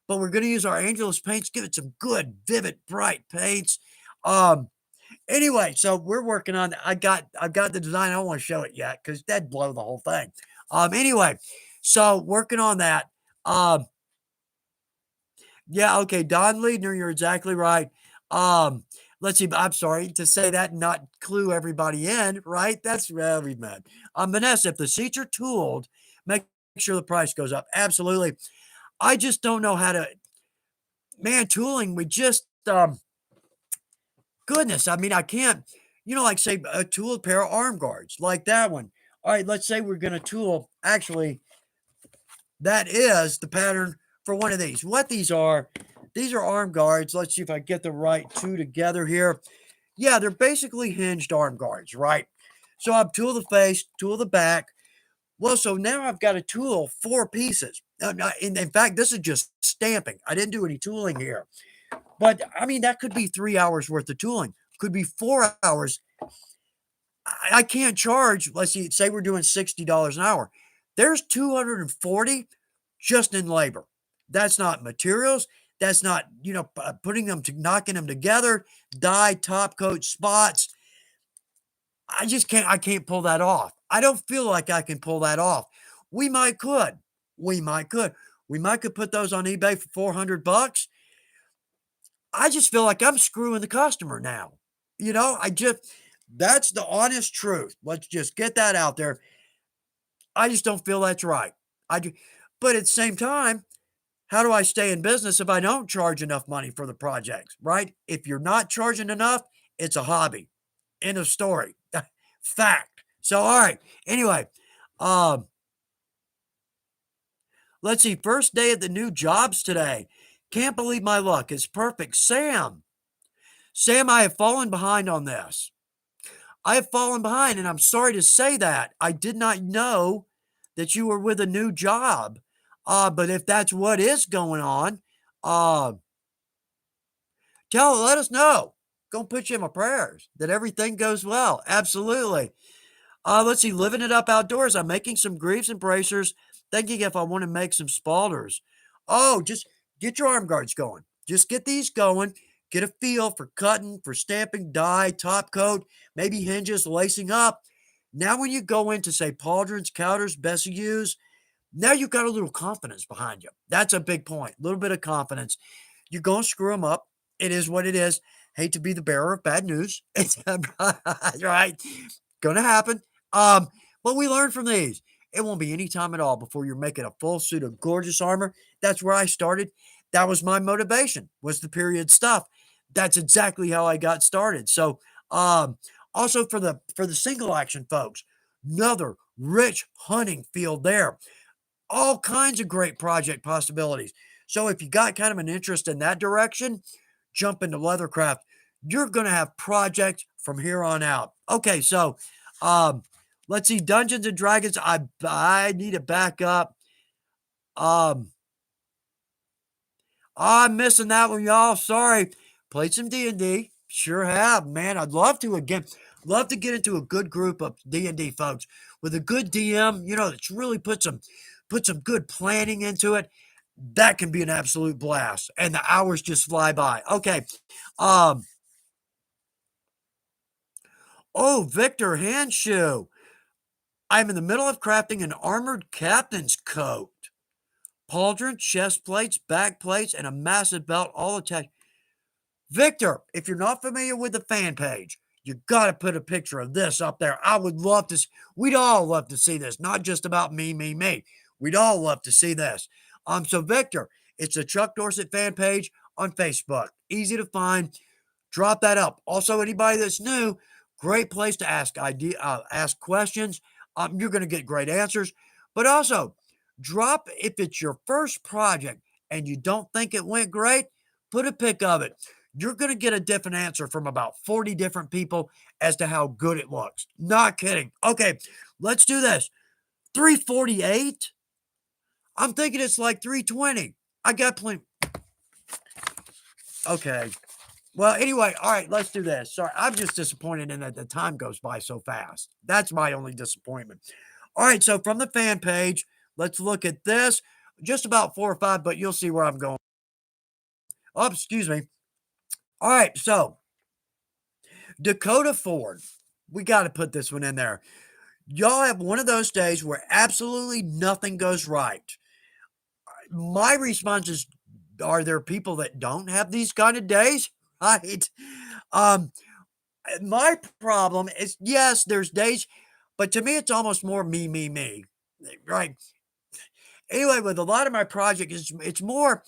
but we're going to use our Angelus paints. Give it some good, vivid, bright paints. Um, Anyway, so we're working on I've got the design. I don't want to show it yet because that'd blow the whole thing. Anyway, so working on that. Um, yeah, okay, Don Liedner, you're exactly right. Um, let's see, I'm sorry to say that and not clue everybody in, right? That's really bad. Vanessa, if the seats are tooled, make sure the price goes up. Absolutely. I just don't know how to man, tooling, we just goodness, I mean, I can't, like say a tool pair of arm guards like that one. All right, let's say we're going to tool. Actually, that is the pattern for one of these. What these are arm guards. Let's see if I get the right two together here. Yeah, they're basically hinged arm guards, right? So I've tooled the face, tool the back. Well, so now I've got to tool four pieces. In fact, this is just stamping. I didn't do any tooling here. But I mean, that could be 3 hours worth of tooling, could be 4 hours. I can't charge, let's see, say we're doing $60 an hour. There's 240 just in labor. That's not materials. That's not, putting them to knocking them together, dye, top coat, spots. I can't pull that off. I don't feel like I can pull that off. We might could. We might could. We might could put those on eBay for 400 bucks. I just feel like I'm screwing the customer now. That's the honest truth. Let's just get that out there. I just don't feel that's right. I do, but at the same time, how do I stay in business if I don't charge enough money for the projects, right? If you're not charging enough, it's a hobby. End of story. Fact. So, all right. Anyway, um, let's see. First day at the new jobs today. Can't believe my luck. It's perfect. Sam, I have fallen behind on this. I have fallen behind, and I'm sorry to say that. I did not know that you were with a new job. But if that's what is going on, uh, let us know. Gonna put you in my prayers that everything goes well. Absolutely. Let's see, living it up outdoors. I'm making some greaves and bracers, thinking if I want to make some spalders. Oh, just get your arm guards going. Just get these going. Get a feel for cutting, for stamping, dye, top coat, maybe hinges, lacing up. Now, when you go into, say, pauldrons, counters, Bessayus, now you've got a little confidence behind you. That's a big point. A little bit of confidence. You're going to screw them up. It is what it is. Hate to be the bearer of bad news. It's right. Going to happen. But we learn from these. It won't be any time at all before you're making a full suit of gorgeous armor. That's where I started. That was my motivation, was the period stuff. That's exactly how I got started. So, also for the single action folks, another rich hunting field there. All kinds of great project possibilities. So if you got kind of an interest in that direction, jump into leathercraft. You're going to have projects from here on out. Okay, so um, let's see, Dungeons and Dragons. I need to back up. Um, I'm missing that one, y'all. Sorry. Played some D&D. Sure have, man. I'd love to again. Love to get into a good group of D&D folks with a good DM. That's really put some good planning into it. That can be an absolute blast, and the hours just fly by. Okay. Um. Oh, Victor Handshoe. I'm in the middle of crafting an armored captain's coat. Pauldron, chest plates, back plates, and a massive belt all attached. Victor, if you're not familiar with the fan page, you got to put a picture of this up there. I would love to. We'd all love to see this, not just about me, me, me. We'd all love to see this. So Victor, it's a Chuck Dorsett fan page on Facebook. Easy to find. Drop that up. Also, anybody that's new, great place to ask questions. You're going to get great answers. But also, drop if it's your first project and you don't think it went great, put a pic of it. You're going to get a different answer from about 40 different people as to how good it looks. Not kidding. Okay, let's do this. 348? I'm thinking it's like 320. I got plenty. Okay. Well, anyway, all right, let's do this. Sorry, I'm just disappointed in that the time goes by so fast. That's my only disappointment. All right, so from the fan page, let's look at this. Just about 4 or 5, but you'll see where I'm going. Oh, excuse me. All right, so Dakota Ford. We got to put this one in there. Y'all have one of those days where absolutely nothing goes right. My response is, are there people that don't have these kind of days? Right. Um, my problem is, yes, there's days, but to me, it's almost more me, me, me. Right. Anyway, with a lot of my projects, it's more,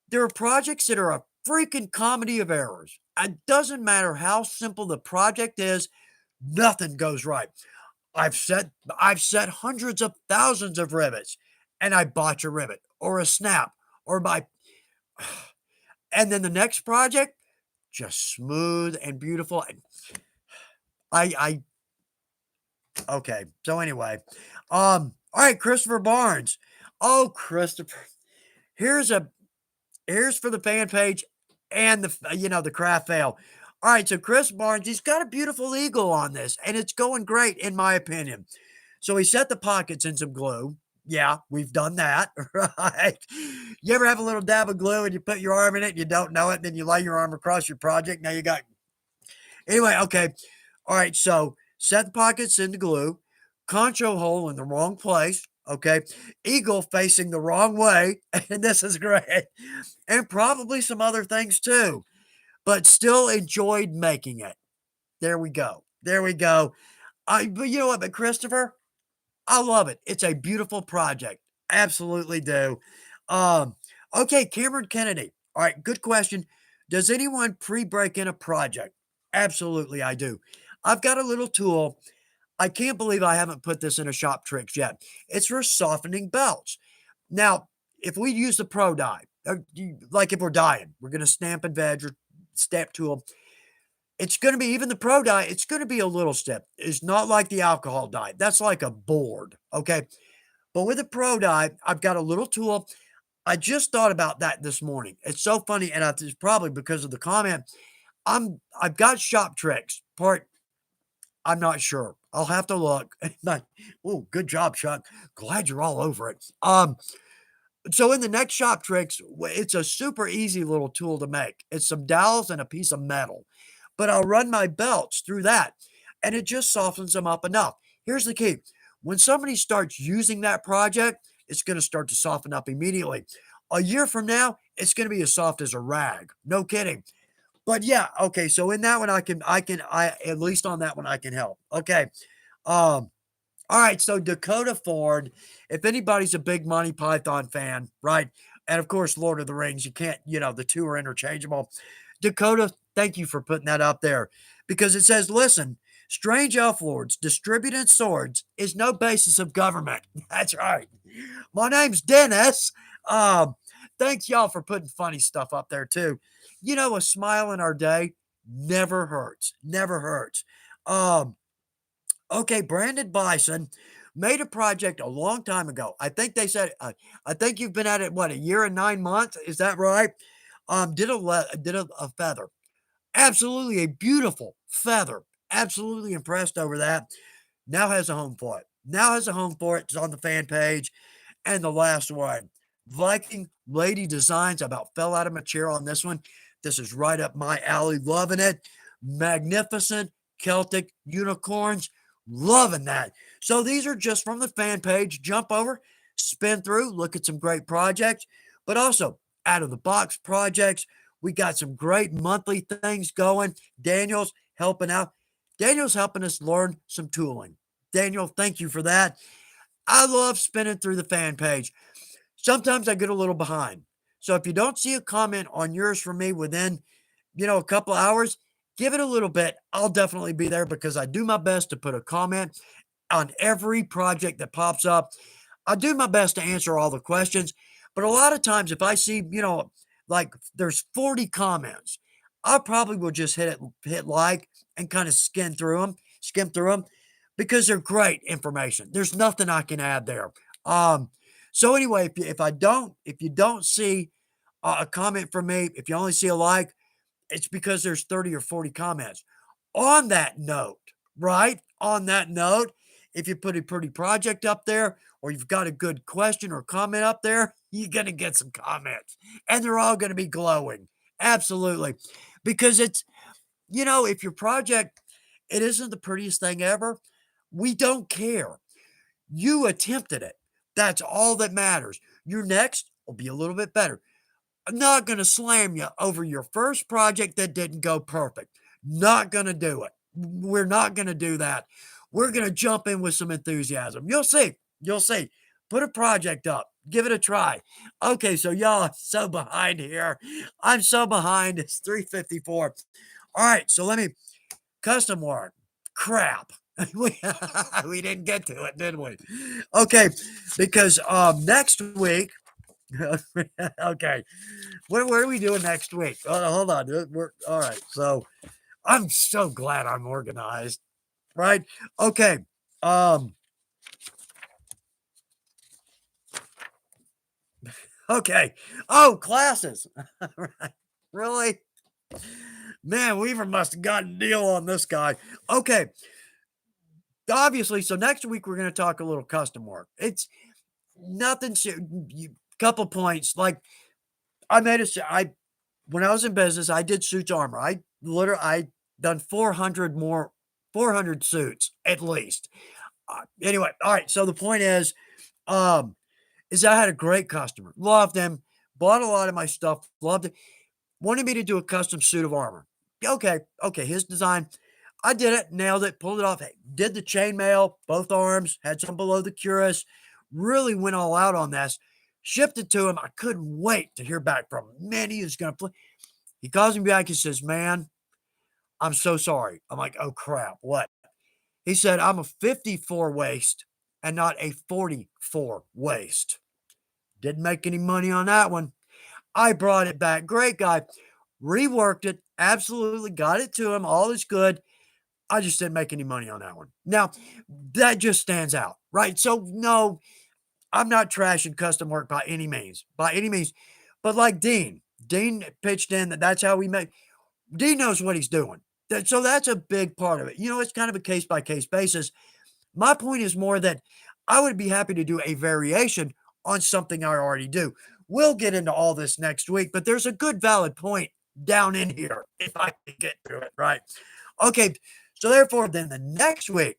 there are projects that are a freaking comedy of errors. It doesn't matter how simple the project is, nothing goes right. I've set hundreds of thousands of rivets, and I botch a rivet or a snap or and then the next project, just smooth and beautiful. I okay. So anyway, all right, Christopher Barnes. Oh, Christopher, here's a here's for the fan page and the craft fail. All right, so Chris Barnes, he's got a beautiful eagle on this, and it's going great in my opinion. So he set the pockets in some glue. Yeah, we've done that, right? You ever have a little dab of glue and you put your arm in it and you don't know it, then you lay your arm across your project. Now you got. Anyway, okay. All right, so set the pockets in the glue, concho hole in the wrong place, okay, eagle facing the wrong way, and this is great, and probably some other things too, but still enjoyed making it. There we go. There we go. But you know what, but Christopher, I love it. It's a beautiful project. Absolutely do. Um, okay, Cameron Kennedy. All right, good question. Does anyone pre-break in a project? Absolutely, I do. I've got a little tool. I can't believe I haven't put this in a shop tricks yet. It's for softening belts. Now, if we use the Pro Die, like if we're dying, we're going to stamp and veg or stamp tool. It's going to be even the Pro Die. It's going to be a little step. It's not like the alcohol die. That's like a board. Okay. But with a Pro Die, I've got a little tool. I just thought about that this morning. It's so funny, and it's probably because of the comment. I've got shop tricks. Part I'm not sure. I'll have to look. Oh, good job, Chuck. Glad you're all over it. So in the next shop tricks, it's a super easy little tool to make. It's some dowels and a piece of metal, but I'll run my belts through that, and it just softens them up enough. Here's the key: when somebody starts using that project, it's going to start to soften up immediately. A year from now, it's going to be as soft as a rag. No kidding. But yeah, okay. So in that one, I at least on that one I can help. Okay. Um, all right, so Dakota Ford, if anybody's a big Monty Python fan, right? And of course, Lord of the Rings, you can't, the two are interchangeable. Dakota, thank you for putting that up there because it says, listen, strange elf lords distributing swords is no basis of government. That's right. My name's Dennis. Um, Thanks y'all for putting funny stuff up there too. A smile in our day never hurts. Never hurts. Um, Okay, Brandon Bison made a project a long time ago. I think they said, I think you've been at it, what, a year and 9 months? Is that right? Did a feather. Absolutely a beautiful feather. Absolutely impressed over that. Now has a home for it. Now has a home for it. It's on the fan page. And the last one, Viking Lady Designs. I about fell out of my chair on this one. This is right up my alley. Loving it. Magnificent Celtic unicorns. Loving that. So these are just from the fan page. Jump over, spin through, look at some great projects, but also out of the box projects. We got some great monthly things going. Daniel's helping out. Daniel's helping us learn some tooling. Daniel, thank you for that. I love spinning through the fan page. Sometimes I get a little behind. So if you don't see a comment on yours from me within, a couple hours, give it a little bit. I'll definitely be there because I do my best to put a comment on every project that pops up. I do my best to answer all the questions, but a lot of times if I see, like there's 40 comments, I probably will just hit like and kind of skim through them because they're great information. There's nothing I can add there. Um, so anyway, if you don't see a comment from me, if you only see a like, it's because there's 30 or 40 comments. On that note, right? On that note, if you put a pretty project up there or you've got a good question or comment up there, you're going to get some comments and they're all going to be glowing. Absolutely. Because if your project, it isn't the prettiest thing ever, we don't care. You attempted it. That's all that matters. Your next will be a little bit better. I'm not going to slam you over your first project that didn't go perfect. Not going to do it. We're not going to do that. We're going to jump in with some enthusiasm. You'll see. You'll see. Put a project up. Give it a try. Okay, so y'all, I'm so behind here. I'm so behind. It's 3:54. All right, so let me custom work. Crap. We didn't get to it, did we? Okay, because next week, okay. What are we doing next week? Hold on. We're all right. So I'm so glad I'm organized. Right? Okay. Um, okay. Oh, classes. Right. Really? Man, Weaver must have gotten a deal on this guy. Okay. Obviously, so next week we're going to talk a little custom work. It's nothing. Couple points. Like I when I was in business, I did suits armor. I done 400 more 400 suits at least. Anyway, all right. So the point um, is I had a great customer, loved him, bought a lot of my stuff, loved it, wanted me to do a custom suit of armor. Okay, okay, his design. I did it, nailed it, pulled it off. Did the chainmail, both arms, had some below the cuirass. Really went all out on this. Shipped it to him. I couldn't wait to hear back from him. Man, he is going to play. He calls me back. He says, "Man, I'm so sorry." I'm like, "Oh, crap. What?" He said, "I'm a 54 waist and not a 44 waist." Didn't make any money on that one. I brought it back. Great guy. Reworked it. Absolutely got it to him. All is good. I just didn't make any money on that one. Now, that just stands out, right? So, no, I'm not trashing custom work by any means, by any means. But like Dean pitched in that that's how we make. Dean knows what he's doing. So that's a big part of it. It's kind of a case by case basis. My point is more that I would be happy to do a variation on something I already do. We'll get into all this next week, but there's a good valid point down in here if I can get to it, right? Okay, so therefore, then the next week,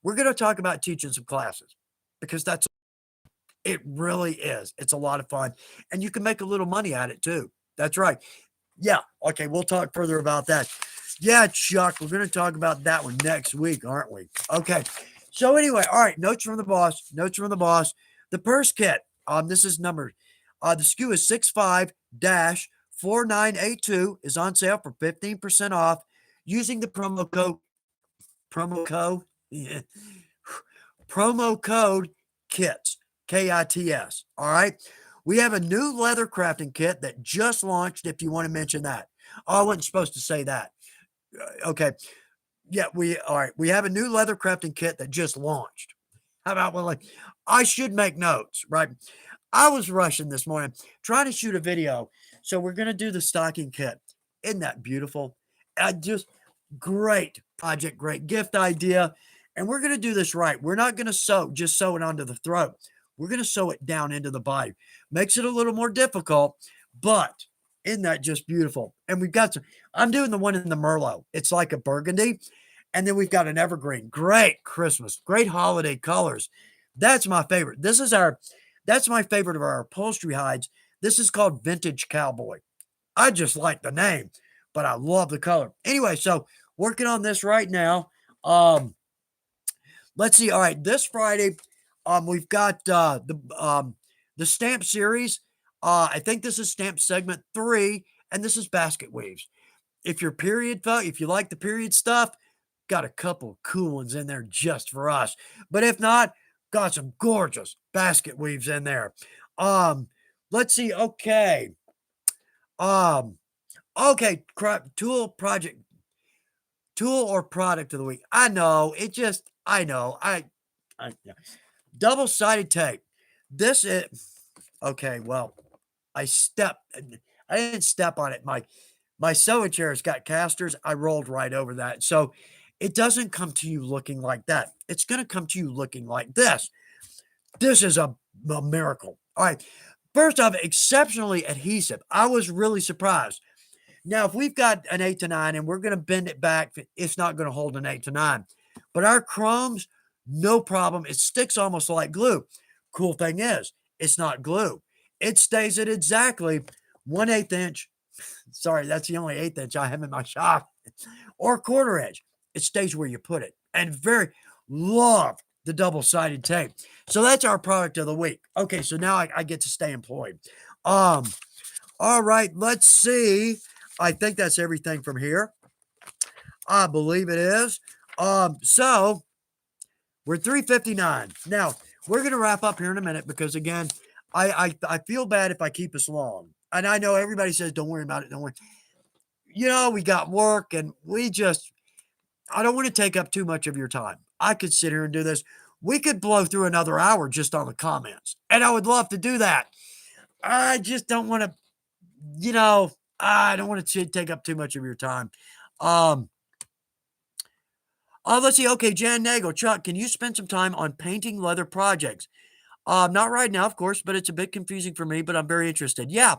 we're going to talk about teaching some classes because it really is. It's a lot of fun, and you can make a little money at it too. That's right. Yeah, okay, we'll talk further about that. Yeah, Chuck, we're going to talk about that one next week, aren't we? Okay. So anyway, all right, notes from the boss. Notes from the boss. The purse kit. This is numbered. The SKU is 65-4982 is on sale for 15% off using the promo code yeah, promo code KITS, KITS. All right. We have a new leather crafting kit that just launched, if you want to mention that. Oh, I wasn't supposed to say that. Okay. Yeah, all right. We have a new leather crafting kit that just launched. How about I should make notes, right? I was rushing this morning trying to shoot a video. So we're going to do the stocking kit. Isn't that beautiful? Just great project, great gift idea. And we're going to do this right. We're not going to just sew it onto the throat. We're going to sew it down into the body. Makes it a little more difficult, but isn't that just beautiful? And I'm doing the one in the Merlot. It's like a burgundy. And then we've got an evergreen. Great Christmas, great holiday colors. That's my favorite. That's my favorite of our upholstery hides. This is called Vintage Cowboy. I just like the name, but I love the color. Anyway, so working on this right now. Let's see. All right, this Friday, we've got the stamp series. I think this is stamp segment 3, and this is basket weaves. If you're if you like the period stuff, got a couple cool ones in there just for us. But if not, got some gorgeous basket weaves in there. Let's see. Okay. Okay. Tool or product of the week. I know. I know. Yeah. Double-sided tape. This is okay. Well, I didn't step on it. My sewing chair's got casters. I rolled right over that. So it doesn't come to you looking like that. It's going to come to you looking like this. This is a miracle. All right. First off, exceptionally adhesive. I was really surprised. Now, if we've got an 8 to 9 and we're going to bend it back, it's not going to hold an 8 to 9. But our chromes, no problem. It sticks almost like glue. Cool thing is, it's not glue. It stays at exactly 1/8 inch. Sorry, that's the only 1/8 inch I have in my shop. Or 1/4 inch. It stays where you put it. And love the double-sided tape. So that's our product of the week. Okay, so now I get to stay employed. All right, let's see. I think that's everything from here. I believe it is. So we're 3:59. Now, we're going to wrap up here in a minute because, again, I feel bad if I keep us long. And I know everybody says, don't worry about it. Don't worry. We got work and I don't want to take up too much of your time. I could sit here and do this. We could blow through another hour just on the comments. And I would love to do that. I just don't want to, I don't want to take up too much of your time. Let's see. Okay, Jan Nagel. Chuck, can you spend some time on painting leather projects? Not right now, of course, but it's a bit confusing for me, but I'm very interested. Yeah,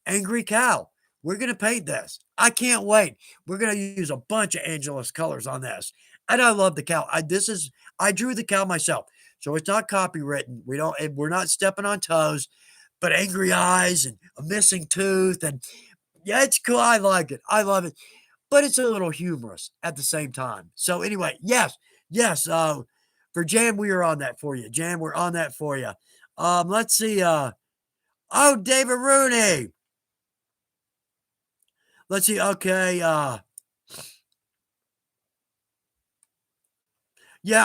Angry Cow. We're going to paint this. I can't wait. We're going to use a bunch of Angelus colors on this. And I love the cow. I drew the cow myself, so it's not copywritten. We're not stepping on toes, but angry eyes and a missing tooth, and yeah, it's cool. I like it. I love it, but it's a little humorous at the same time. So anyway, yes, yes. For Jan, we are on that for you. Jan, we're on that for you. Let's see. Oh, David Rooney. Let's see. Okay. Yeah.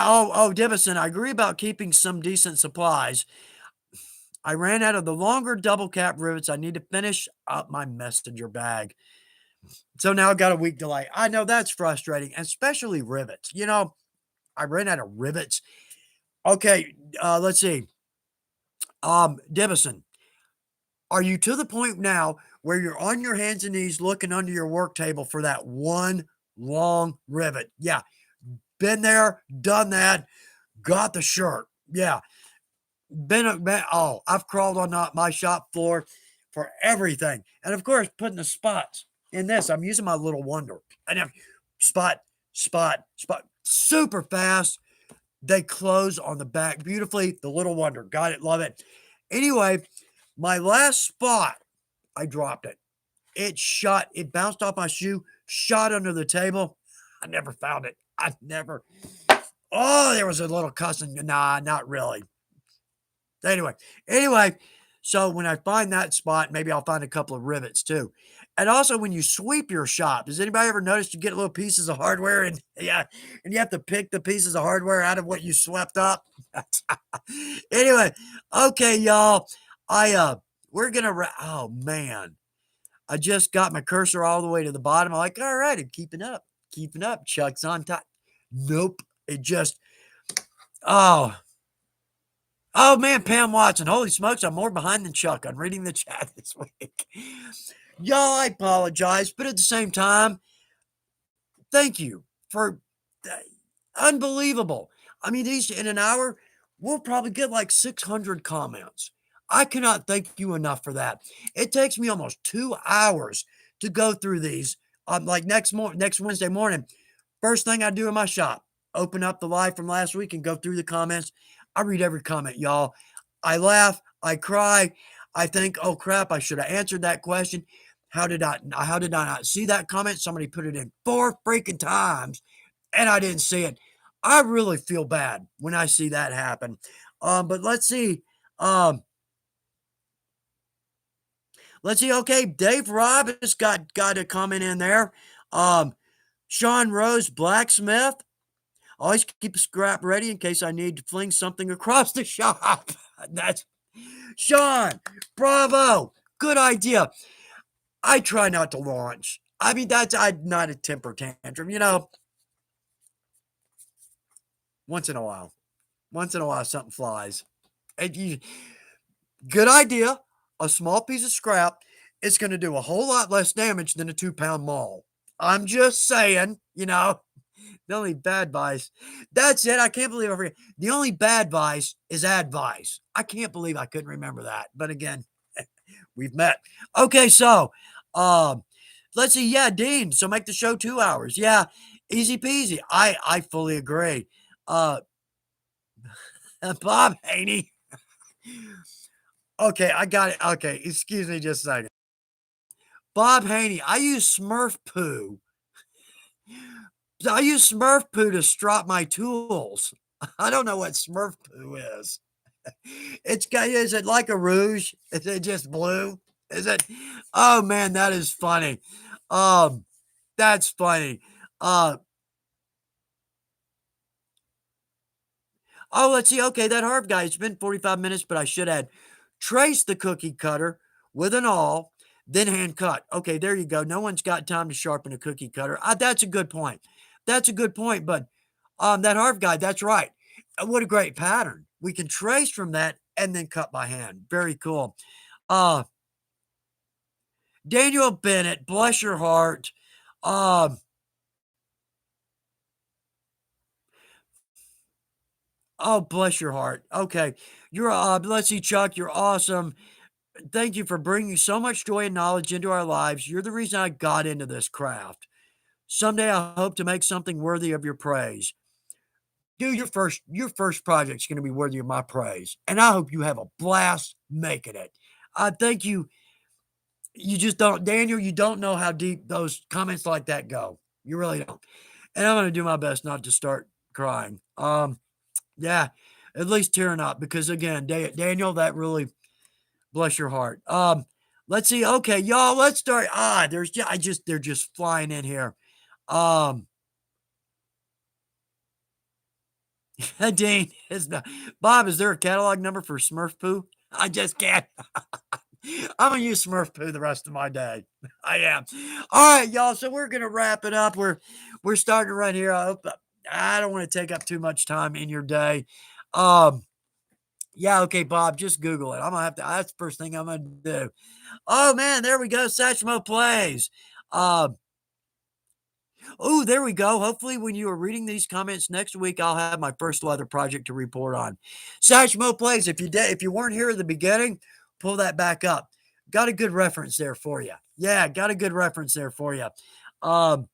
Oh, Divison. I agree about keeping some decent supplies. I ran out of the longer double cap rivets. I need to finish up my messenger bag. So now I got a week delay. I know that's frustrating, especially rivets. I ran out of rivets. Okay, let's see. Divison, are you to the point now where you're on your hands and knees looking under your work table for that one long rivet? Yeah, been there, done that, got the shirt. Yeah, I've crawled on my shop floor for everything. And of course, putting the spots in this, I'm using my little wonder. And I'm spot, spot, super fast. They close on the back beautifully. The little wonder. Got it. Love it. Anyway, my last spot, I dropped it. It bounced off my shoe, shot under the table. I never found it. I never. Oh, there was a little cussing. Nah, not really. Anyway, so when I find that spot, maybe I'll find a couple of rivets too. And also when you sweep your shop, does anybody ever notice you get little pieces of hardware and yeah, and you have to pick the pieces of hardware out of what you swept up? Anyway, okay, y'all. We're gonna oh man. I just got my cursor all the way to the bottom. I'm like, all right, I'm keeping up. Chuck's on top. Nope. It just oh Oh man, Pam Watson. Holy smokes, I'm more behind than Chuck on reading the chat this week. Y'all, I apologize, but at the same time, thank you for unbelievable. I mean, these in an hour, we'll probably get like 600 comments. I cannot thank you enough for that. It takes me almost 2 hours to go through these. Like next Wednesday morning, first thing I do in my shop, open up the live from last week and go through the comments. I read every comment, y'all. I laugh, I cry, I think, oh crap, I should have answered that question. How did I not see that comment? Somebody put it in 4 freaking times and I didn't see it. I really feel bad when I see that happen. But let's see. Let's see. Okay, Dave Robb has got a comment in there. Sean Rose Blacksmith. Always keep a scrap ready in case I need to fling something across the shop. That's Sean. Bravo. Good idea. I try not to launch. I mean, I'm not a temper tantrum, once in a while. Once in a while, something flies. Good idea. A small piece of scrap. It's going to do a whole lot less damage than a 2-pound maul. I'm just saying, the only bad vice. That's it. I can't believe I forget. The only bad vice is advice. I can't believe I couldn't remember that. But again, we've met. Okay, so let's see. Yeah, Dean. So make the show 2 hours. Yeah, easy peasy. I fully agree. Bob Haney. Okay, I got it. Okay, excuse me just a second. Bob Haney. I use Smurf poo. I use Smurf poo to strop my tools. I don't know what Smurf poo is. Is it like a rouge? Is it just blue? Is it? Oh man, that is funny. That's funny. Let's see. Okay, that Harv guy, it's been 45 minutes, but I should add trace the cookie cutter with an awl, then hand cut. Okay, there you go. No one's got time to sharpen a cookie cutter. That's a good point. That's a good point. But that Harv guy, that's right. What a great pattern. We can trace from that and then cut by hand. Very cool. Daniel Bennett, bless your heart. Oh, bless your heart. Okay. You're let's see, Chuck, you're awesome. Thank you for bringing so much joy and knowledge into our lives. You're the reason I got into this craft. Someday I hope to make something worthy of your praise. Dude, your first project's gonna be worthy of my praise, and I hope you have a blast making it. I think you just don't Daniel, you don't know how deep those comments like that go. You really don't. And I'm gonna do my best not to start crying. Yeah, at least tearing up because again, Daniel, that really bless your heart. Let's see. Okay, y'all, let's start. They're just flying in here. Um, Dean is not, Bob, is there a catalog number for Smurf poo? I just can't. I'm gonna use Smurf poo the rest of my day. I am. All right, y'all. So we're gonna wrap it up. We're starting right here. I don't want to take up too much time in your day. Um, yeah, okay, Bob, just Google it. I'm gonna have to. That's the first thing I'm gonna do. Oh man, there we go. Satchmo plays. Um, oh, there we go. Hopefully, when you are reading these comments next week, I'll have my first leather project to report on. Satchmo plays. If you weren't here at the beginning, pull that back up. Got a good reference there for you. Yeah, got a good reference there for you. Um,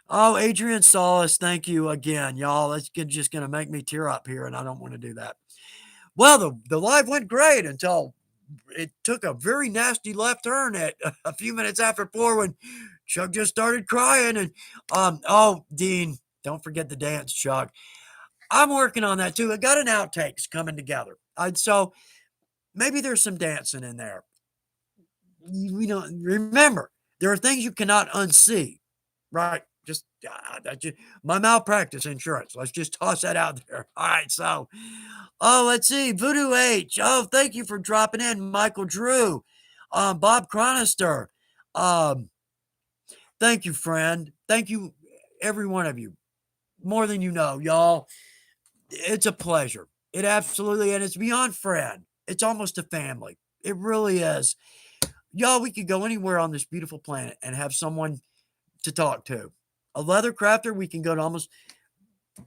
oh, Adrian Solis, thank you again, y'all. Just gonna make me tear up here, and I don't want to do that. Well, the live went great until it took a very nasty left turn at a few minutes after 4 when Chuck just started crying. And oh, Dean, don't forget the dance, Chuck. I'm working on that too. I got an outtakes coming together. So maybe there's some dancing in there. We don't remember there are things you cannot unsee, right? Just my malpractice insurance. Let's just toss that out there. All right, so let's see. Voodoo H. Oh, thank you for dropping in, Michael Drew. Bob Chronister. Um, thank you, friend. Thank you, every one of you. More than you know, y'all. It's a pleasure. It absolutely, and it's beyond friend. It's almost a family. It really is. Y'all, we could go anywhere on this beautiful planet and have someone to talk to. A leather crafter, we can go to almost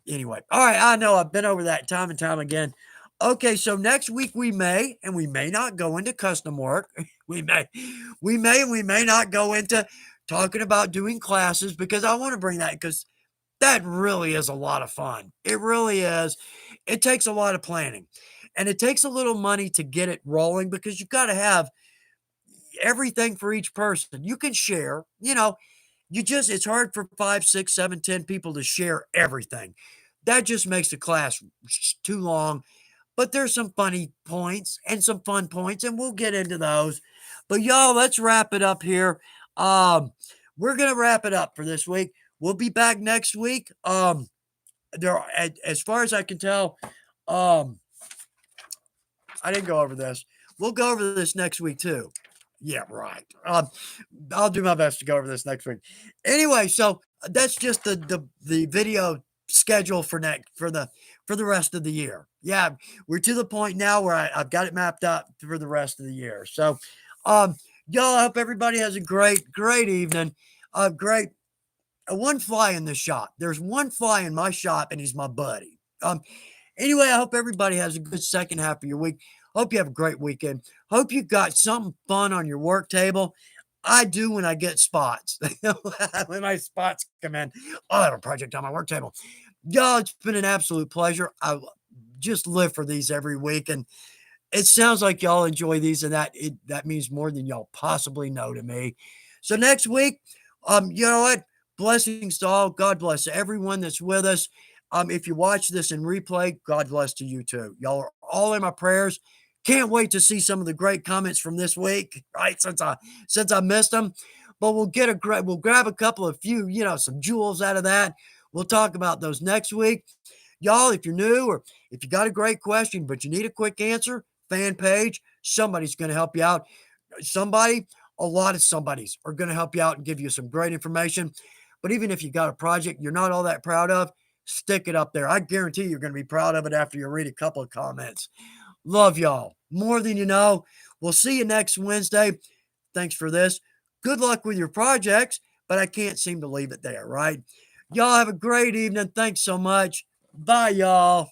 anyway. All right, I know I've been over that time and time again. Okay, so next week we may and we may not go into custom work. We may not go into talking about doing classes because I want to bring that because that really is a lot of fun. It really is. It takes a lot of planning and it takes a little money to get it rolling because you've got to have everything for each person. You can share, it's hard for 5, 6, 7, 10 people to share everything. That just makes the class too long. But there's some funny points and some fun points, and we'll get into those. But y'all, let's wrap it up here. We're gonna wrap it up for this week. We'll be back next week. As far as I can tell, um, I didn't go over this. We'll go over this next week too. Yeah, right. I'll do my best to go over this next week. Anyway, so that's just the video schedule for the rest of the year. Yeah, we're to the point now where I've got it mapped up for the rest of the year. So, y'all, I hope everybody has a great evening. Great. One fly in the shop. There's one fly in my shop, and he's my buddy. Anyway, I hope everybody has a good second half of your week. Hope you have a great weekend. Hope you got something fun on your work table. I do when I get spots. When my spots come in, I have a project on my work table. Y'all, it's been an absolute pleasure. I just live for these every week, and it sounds like y'all enjoy these, and that means more than y'all possibly know to me. So next week, you know what? Blessings to all. God bless everyone that's with us. If you watch this in replay, God bless to you too. Y'all are all in my prayers. Can't wait to see some of the great comments from this week, right? Since I missed them. But we'll grab a couple of few, some jewels out of that. We'll talk about those next week. Y'all, if you're new or if you got a great question, but you need a quick answer, fan page, somebody's going to help you out. A lot of somebodies are going to help you out and give you some great information. But even if you got a project you're not all that proud of, stick it up there. I guarantee you're going to be proud of it after you read a couple of comments. Love y'all more than you know. We'll see you next Wednesday. Thanks for this. Good luck with your projects, but I can't seem to leave it there, right? Y'all have a great evening. Thanks so much. Bye, y'all.